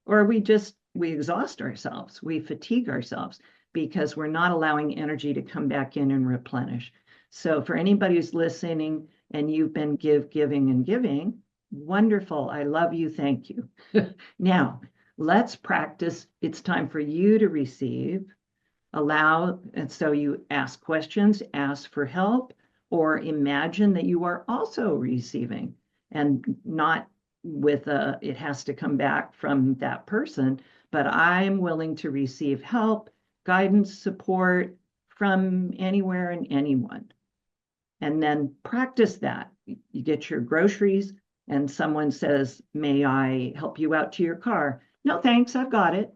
Or we exhaust ourselves. We fatigue ourselves because we're not allowing energy to come back in and replenish. So for anybody who's listening and you've been giving and giving, wonderful. I love you. Thank you. Now, let's practice. It's time for you to receive. And so you ask questions, ask for help, or imagine that you are also receiving, and not with it has to come back from that person, but I'm willing to receive help, guidance, support from anywhere and anyone. And then practice that. You get your groceries and someone says, may I help you out to your car? No, thanks, I've got it.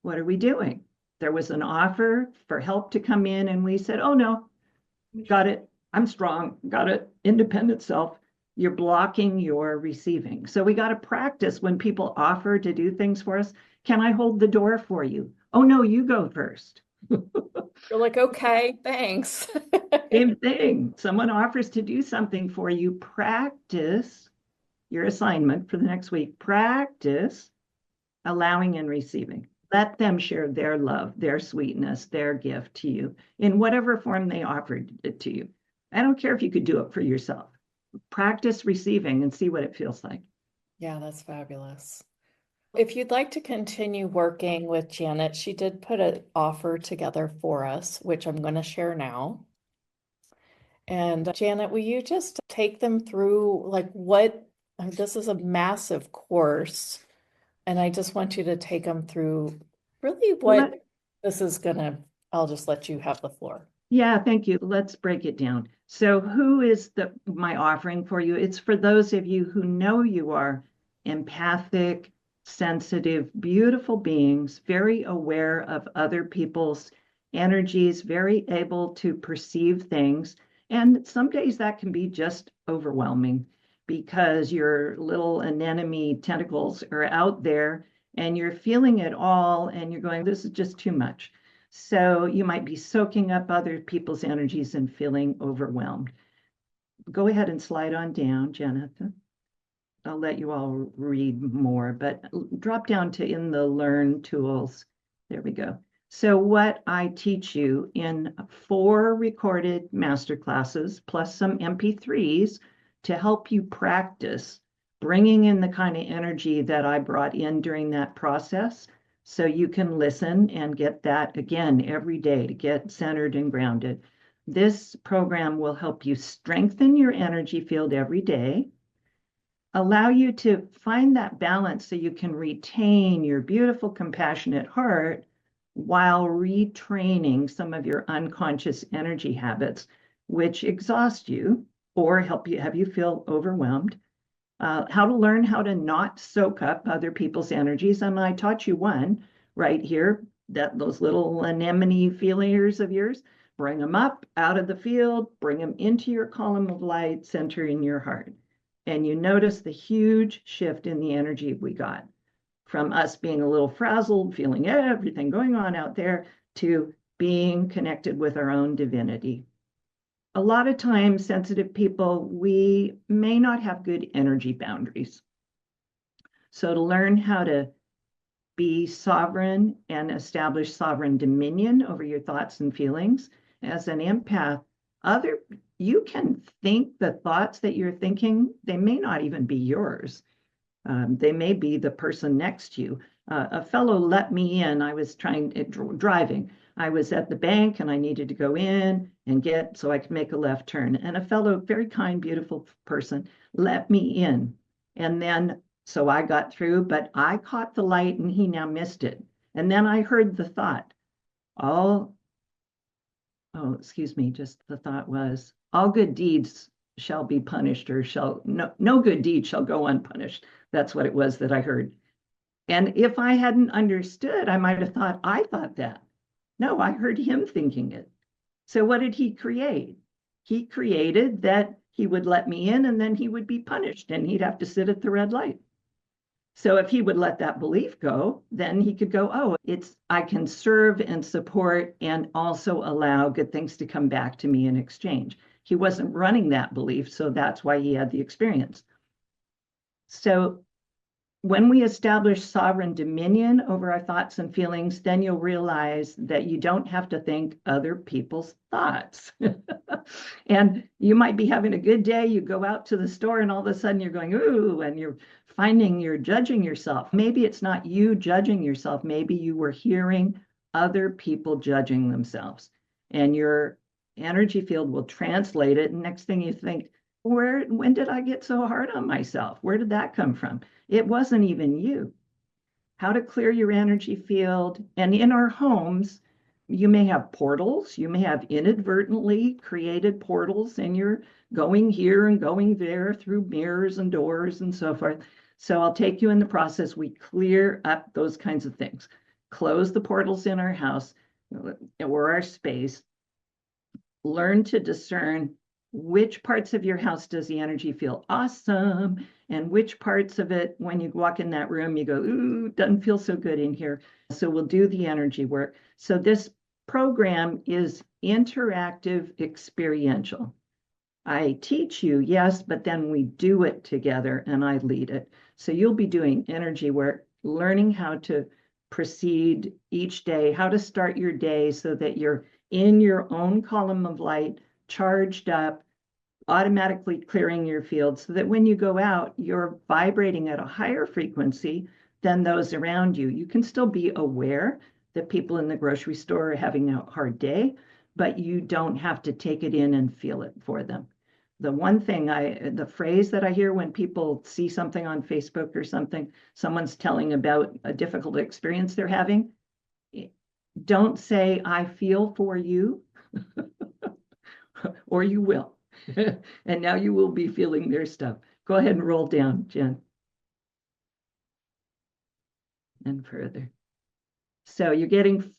What are we doing? There was an offer for help to come in and we said, oh no, got it. I'm strong, got it, independent self. You're blocking your receiving. So we got to practice when people offer to do things for us. Can I hold the door for you? Oh no, you go first. You're like, okay, thanks. Same thing. Someone offers to do something for you. Practice your assignment for the next week. Practice allowing and receiving. Let them share their love, their sweetness, their gift to you in whatever form they offered it to you. I don't care if you could do it for yourself. Practice receiving and see what it feels like. Yeah, that's fabulous. If you'd like to continue working with Janet, she did put an offer together for us, which I'm going to share now. And Janet, will you just take them through like what, this is a massive course, and I just want you to take them through really what this is gonna, I'll just let you have the floor. Yeah, thank you. Let's break it down. So who is my offering for you? It's for those of you who know you are empathic, sensitive, beautiful beings, very aware of other people's energies, very able to perceive things. And some days that can be just overwhelming because your little anemone tentacles are out there and you're feeling it all and you're going, this is just too much. So you might be soaking up other people's energies and feeling overwhelmed. Go ahead and slide on down, Jonathan. I'll let you all read more, but drop down to in the Learn tools. There we go. So what I teach you in 4 recorded masterclasses plus some MP3s to help you practice bringing in the kind of energy that I brought in during that process, so you can listen and get that again every day to get centered and grounded. This program will help you strengthen your energy field every day, allow you to find that balance so you can retain your beautiful, compassionate heart while retraining some of your unconscious energy habits, which exhaust you or have you feel overwhelmed. How to learn how to not soak up other people's energies. And I taught you one right here, that those little anemone feelers of yours, bring them up out of the field, bring them into your column of light, center in your heart. And you notice the huge shift in the energy we got from us being a little frazzled, feeling everything going on out there, to being connected with our own divinity. A lot of times, sensitive people, we may not have good energy boundaries. So to learn how to be sovereign and establish sovereign dominion over your thoughts and feelings, as an empath, you can think the thoughts that you're thinking, they may not even be yours. They may be the person next to you. A fellow let me in. I was driving. I was at the bank and I needed to go in and so I could make a left turn. And a fellow, very kind, beautiful person, let me in. And then, so I got through, but I caught the light and he now missed it. And then I heard the thought, excuse me, just the thought was, all good deeds shall be punished, or no good deed shall go unpunished. That's what it was that I heard. And if I hadn't understood, I might have thought, I thought that. No, I heard him thinking it. So what did he create? He created that he would let me in and then he would be punished and he'd have to sit at the red light. So if he would let that belief go, then he could go, I can serve and support and also allow good things to come back to me in exchange. He wasn't running that belief, so that's why he had the experience. So when we establish sovereign dominion over our thoughts and feelings, then you'll realize that you don't have to think other people's thoughts. And you might be having a good day, you go out to the store and all of a sudden you're going, ooh, and you're finding you're judging yourself. Maybe it's not you judging yourself. Maybe you were hearing other people judging themselves, and your energy field will translate it. And next thing you think, when did I get so hard on myself? Where did that come from? It wasn't even you. How to clear your energy field. And in our homes, you may have portals. You may have inadvertently created portals, and you're going here and going there through mirrors and doors and so forth. So I'll take you in the process. We clear up those kinds of things. Close the portals in our house or our space. Learn to discern which parts of your house does the energy feel awesome, and which parts of it, when you walk in that room, you go, ooh, doesn't feel so good in here. So we'll do the energy work. So this program is interactive, experiential. I teach you, yes, but then we do it together and I lead it. So you'll be doing energy work, learning how to proceed each day, how to start your day so that you're in your own column of light, charged up, automatically clearing your field so that when you go out, you're vibrating at a higher frequency than those around you. You can still be aware that people in the grocery store are having a hard day, but you don't have to take it in and feel it for them. The one thing the phrase that I hear when people see something on Facebook or something, someone's telling about a difficult experience they're having, don't say, I feel for you, or you will. And now you will be feeling their stuff. Go ahead and roll down, Jen. And further. So you're getting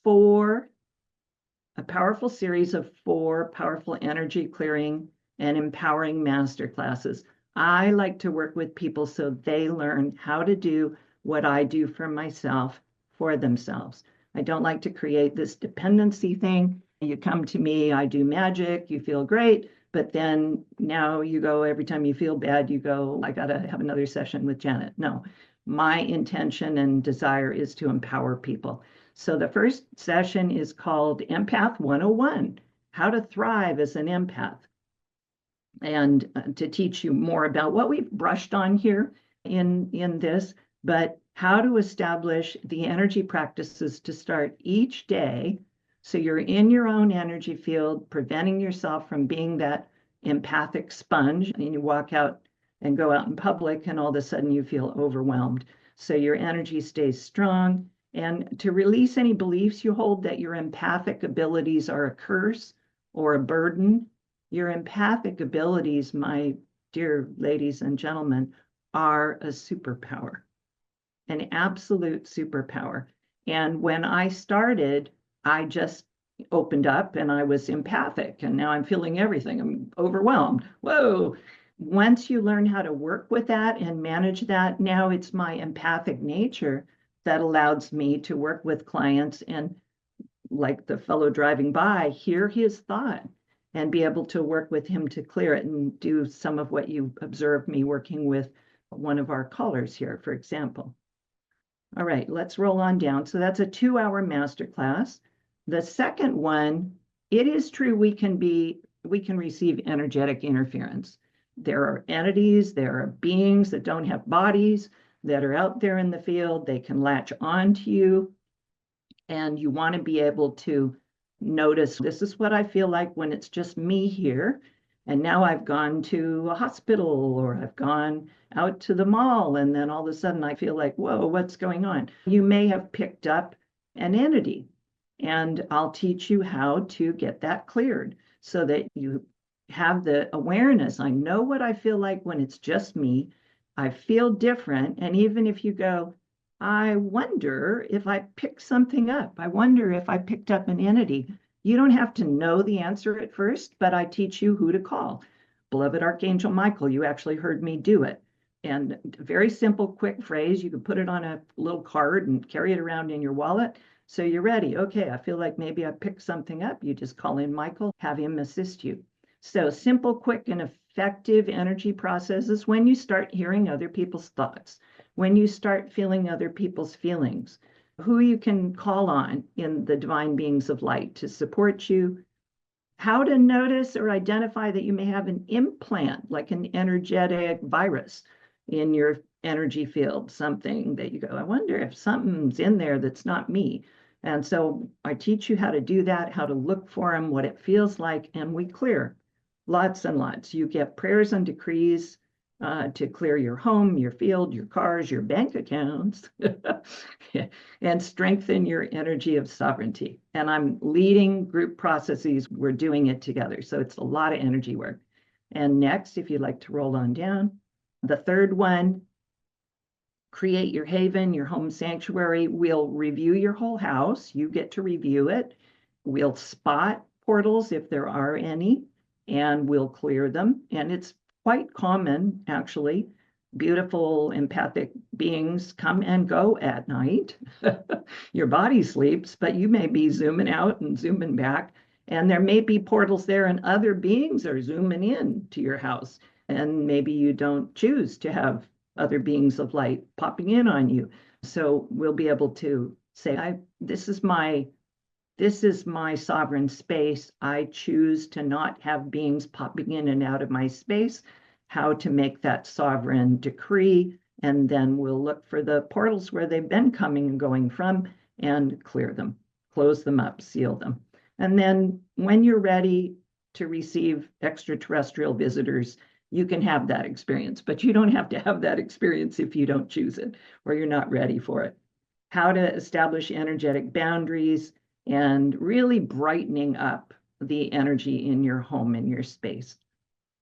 a powerful series of 4 powerful energy clearing and empowering master classes. I like to work with people so they learn how to do what I do for myself for themselves. I don't like to create this dependency thing. You come to me, I do magic, you feel great, but then now you go, every time you feel bad, you go, I got to have another session with Janet. No, my intention and desire is to empower people. So the first session is called Empath 101, How to Thrive as an Empath. And to teach you more about what we've brushed on here in this, but how to establish the energy practices to start each day so you're in your own energy field, preventing yourself from being that empathic sponge, and you walk out and go out in public and all of a sudden you feel overwhelmed. So your energy stays strong, and to release any beliefs you hold that your empathic abilities are a curse or a burden. Your empathic abilities, my dear ladies and gentlemen, are a superpower, an absolute superpower. And when I started, I just opened up and I was empathic, and now I'm feeling everything. I'm overwhelmed. Whoa. Once you learn how to work with that and manage that, now it's my empathic nature that allows me to work with clients and, like the fellow driving by, hear his thought and be able to work with him to clear it and do some of what you observed me working with one of our callers here, for example. All right, let's roll on down. So that's a 2-hour masterclass. The second one, it is true we can receive energetic interference. There are entities, there are beings that don't have bodies that are out there in the field. They can latch on to you, and you want to be able to notice, this is what I feel like when it's just me here. And now I've gone to a hospital or I've gone out to the mall, and then all of a sudden I feel like, whoa, what's going on? You may have picked up an entity, and I'll teach you how to get that cleared so that you have the awareness. I know what I feel like when it's just me. I feel different. And even if you go, I wonder if I picked something up. I wonder if I picked up an entity. You don't have to know the answer at first, but I teach you who to call. Beloved Archangel Michael, you actually heard me do it. And very simple, quick phrase. You can put it on a little card and carry it around in your wallet. So you're ready. Okay, I feel like maybe I picked something up. You just call in Michael, have him assist you. So simple, quick, and effective energy processes when you start hearing other people's thoughts, when you start feeling other people's feelings, who you can call on in the divine beings of light to support you, how to notice or identify that you may have an implant, like an energetic virus in your energy field, something that you go, I wonder if something's in there that's not me. And so I teach you how to do that, how to look for them, what it feels like, and we clear lots and lots. You get prayers and decrees to clear your home, your field, your cars, your bank accounts, and strengthen your energy of sovereignty. And I'm leading group processes. We're doing it together. So it's a lot of energy work. And next, if you'd like to roll on down, the third one, create your haven, your home sanctuary. We'll review your whole house. You get to review it. We'll spot portals if there are any, and we'll clear them. And it's quite common, actually. Beautiful empathic beings come and go at night. Your body sleeps, but you may be zooming out and zooming back. And there may be portals there and other beings are zooming in to your house. And maybe you don't choose to have other beings of light popping in on you. So we'll be able to say, this is my sovereign space. I choose to not have beings popping in and out of my space, how to make that sovereign decree. And then we'll look for the portals where they've been coming and going from and clear them, close them up, seal them. And then when you're ready to receive extraterrestrial visitors, you can have that experience, but you don't have to have that experience if you don't choose it or you're not ready for it. How to establish energetic boundaries and really brightening up the energy in your home, in your space.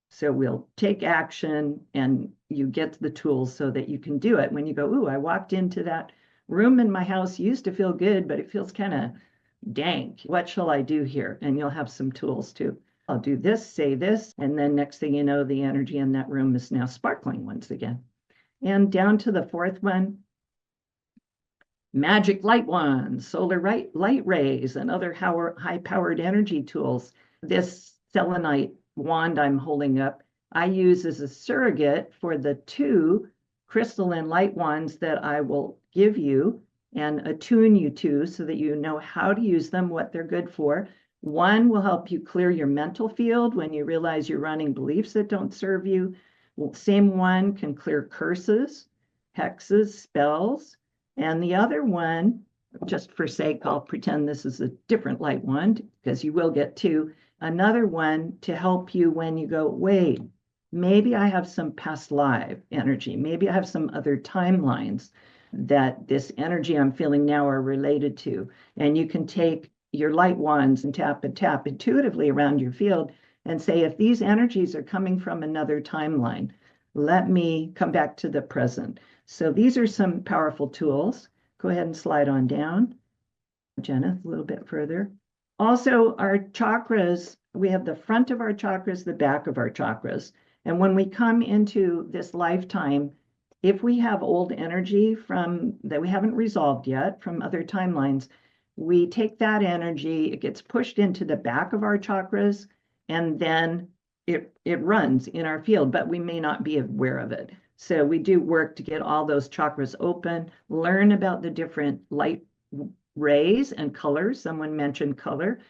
So we'll take action and you get the tools so that you can do it. When you go, ooh, I walked into that room in my house, used to feel good, but it feels kind of dank. What shall I do here? And you'll have some tools too. I'll do this, say this, and then next thing you know, the energy in that room is now sparkling once again. And down to the fourth one, magic light wands, solar light rays, and other high-powered energy tools. This selenite wand I'm holding up, I use as a surrogate for the 2 crystalline light wands that I will give you and attune you to so that you know how to use them, what they're good for. One will help you clear your mental field when you realize you're running beliefs that don't serve you. Same one can clear curses, hexes, spells. And the other one, just for sake, I'll pretend this is a different light wand because you will get 2. Another one to help you when you go, wait, maybe I have some past life energy. Maybe I have some other timelines that this energy I'm feeling now are related to. And you can take your light wands and tap intuitively around your field and say, if these energies are coming from another timeline, let me come back to the present. So these are some powerful tools. Go ahead and slide on down, Jenna, a little bit further. Also, our chakras, we have the front of our chakras, the back of our chakras. And when we come into this lifetime, if we have old energy that we haven't resolved yet from other timelines, we take that energy, it gets pushed into the back of our chakras, and then it runs in our field, but we may not be aware of it. So we do work to get all those chakras open, learn about the different light rays and colors. Someone mentioned color.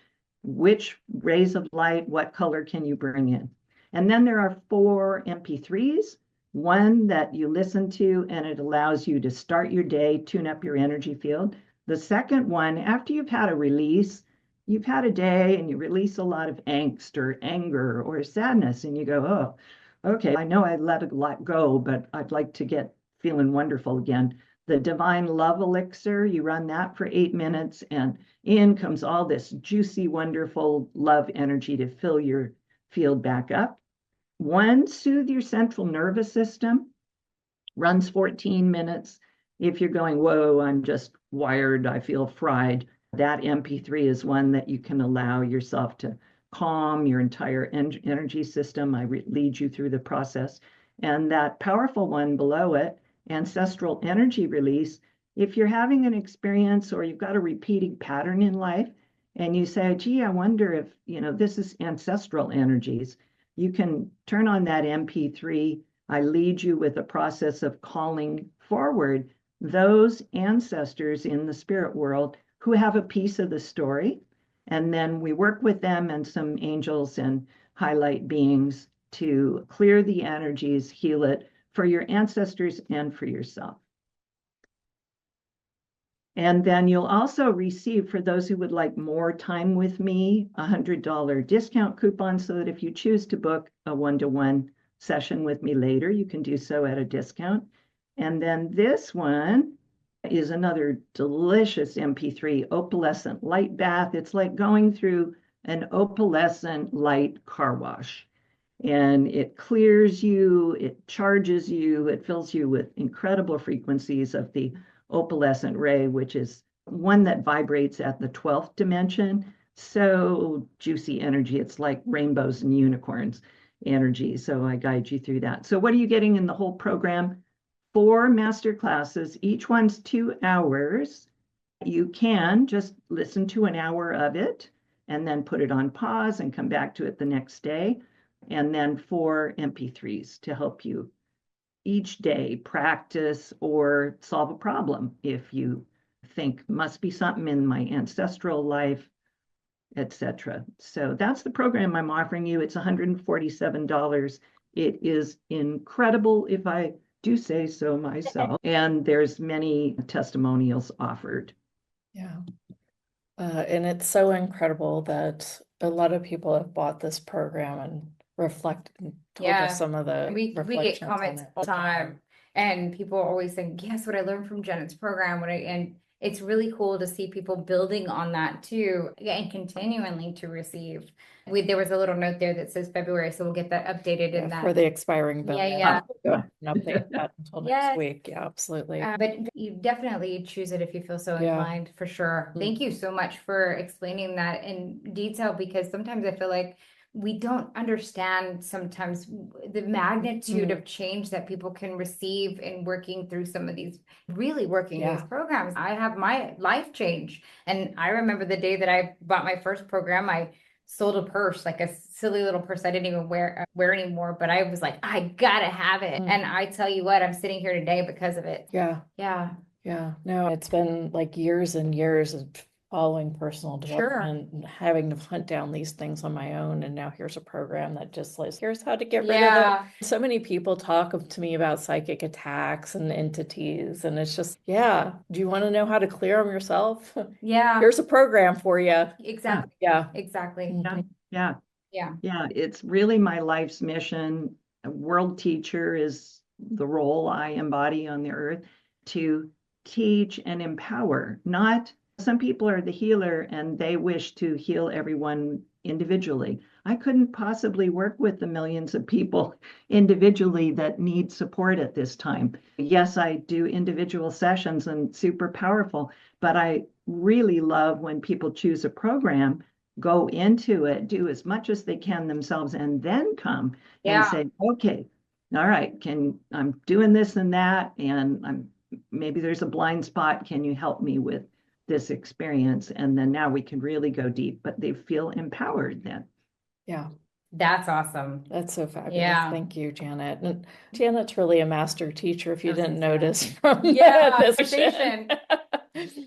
Which rays of light, what color can you bring in? And then there are 4 MP3s. One that you listen to and it allows you to start your day, tune up your energy field. The second one, after you've had a release, you've had a day and you release a lot of angst or anger or sadness and you go, oh, okay, I know I let a lot go, but I'd like to get feeling wonderful again. The Divine Love Elixir, you run that for 8 minutes and in comes all this juicy, wonderful love energy to fill your field back up. 1, soothe your central nervous system, runs 14 minutes. If you're going, whoa, I'm just wired, I feel fried, that MP3 is one that you can allow yourself to calm your entire energy system. I lead you through the process. And that powerful one below it, ancestral energy release, if you're having an experience or you've got a repeating pattern in life and you say, gee, I wonder if, this is ancestral energies, you can turn on that MP3. I lead you with a process of calling forward those ancestors in the spirit world who have a piece of the story. And then we work with them and some angels and highlight beings to clear the energies, heal it for your ancestors and for yourself. And then you'll also receive, for those who would like more time with me, a $100 discount coupon so that if you choose to book a one-to-one session with me later, you can do so at a discount. And then this one is another delicious MP3, opalescent light bath. It's like going through an opalescent light car wash. And it clears you, it charges you, it fills you with incredible frequencies of the opalescent ray, which is one that vibrates at the 12th dimension. So juicy energy. It's like rainbows and unicorns energy. So I guide you through that. So what are you getting in the whole program? 4 master classes, each one's 2 hours. You can just listen to an hour of it and then put it on pause and come back to it the next day. And then 4 MP3s to help you each day practice or solve a problem if you think must be something in my ancestral life, etc. So that's the program I'm offering you. It's $147. It is incredible, if I do say so myself. And there's many testimonials offered. Yeah. And it's so incredible that a lot of people have bought this program and reflected and told Yeah. us some of the We get reflections on comments it. all the time, and people always say, "Guess what I learned from Janet's program?" And it's really cool to see people building on that too, and continually to receive. There was a little note there that says February, so we'll get that updated in For that. the expiring Yeah, bonus. yeah. Go ahead and update that until Yes. next week. Yeah, absolutely. But you definitely choose it if you feel so Yeah. inclined, for sure. Thank you so much for explaining that in detail, because sometimes I feel like we don't understand sometimes the magnitude of change that people can receive in working through some of these, really working these programs. I have my life change. And I remember the day that I bought my first program, I sold a purse, like a silly little purse I didn't even wear anymore, but I was like, I gotta have it. And I tell you what, I'm sitting here today because of it. Yeah. Yeah. Yeah. No, it's been like years and years of following personal development and having to hunt down these things on my own. And now here's a program that just like, here's how to get rid of it. So many people talk to me about psychic attacks and entities. And it's just, do you want to know how to clear them yourself? Yeah. Here's a program for you. Exactly. Yeah. Exactly. Yeah. Yeah. Yeah. It's really my life's mission. A world teacher is the role I embody on the earth, to teach and empower. Not some people are the healer and they wish to heal everyone individually. I couldn't possibly work with the millions of people individually that need support at this time. Yes, I do individual sessions and super powerful, but I really love when people choose a program, go into it, do as much as they can themselves, and then come and say, okay, all right, I'm doing this and that, and maybe there's a blind spot. Can you help me with this experience? And then now we can really go deep, but they feel empowered then. Yeah. That's awesome. That's so fabulous. Yeah. Thank you, Janet. And Janet's really a master teacher, if you didn't notice from this conversation.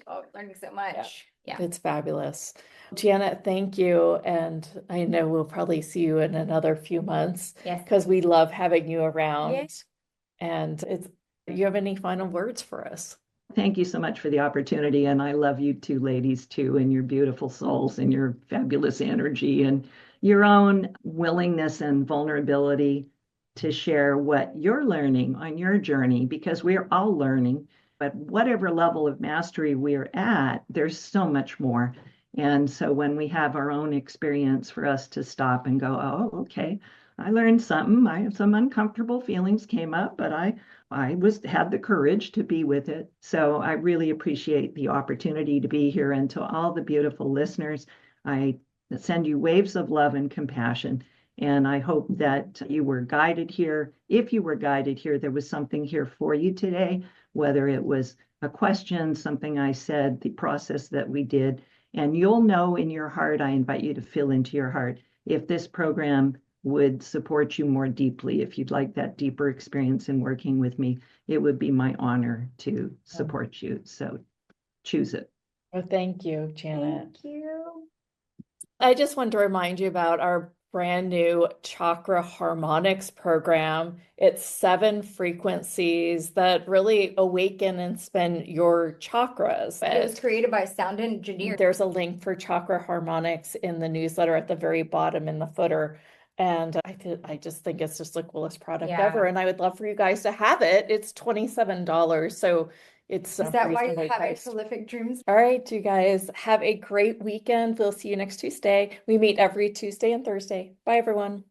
Oh, learning so much. Yeah. It's fabulous. Janet, thank you. And I know we'll probably see you in another few months. Yes. Because we love having you around. Yes. And you have any final words for us? Thank you so much for the opportunity. And I love you two ladies too, and your beautiful souls and your fabulous energy and your own willingness and vulnerability to share what you're learning on your journey, because we're all learning. But whatever level of mastery we're at, there's so much more. And so when we have our own experience, for us to stop and go, oh, okay, I learned something. Some uncomfortable feelings came up, but I had the courage to be with it. So I really appreciate the opportunity to be here. And to all the beautiful listeners, I send you waves of love and compassion. And I hope that you were guided here. If you were guided here, there was something here for you today, whether it was a question, something I said, the process that we did. And you'll know in your heart, I invite you to feel into your heart, if this program would support you more deeply. If you'd like that deeper experience in working with me, it would be my honor to support you. So choose it. Well, thank you, Janet. Thank you. I just wanted to remind you about our brand new Chakra Harmonics program. It's 7 frequencies that really awaken and spin your chakras. It was created by a sound engineer. There's a link for Chakra Harmonics in the newsletter at the very bottom in the footer. And I just think it's just the coolest product ever. And I would love for you guys to have it. It's $27. So it's Is that why you reasonably have priced. prolific dreams? All right, you guys have a great weekend. We'll see you next Tuesday. We meet every Tuesday and Thursday. Bye, everyone.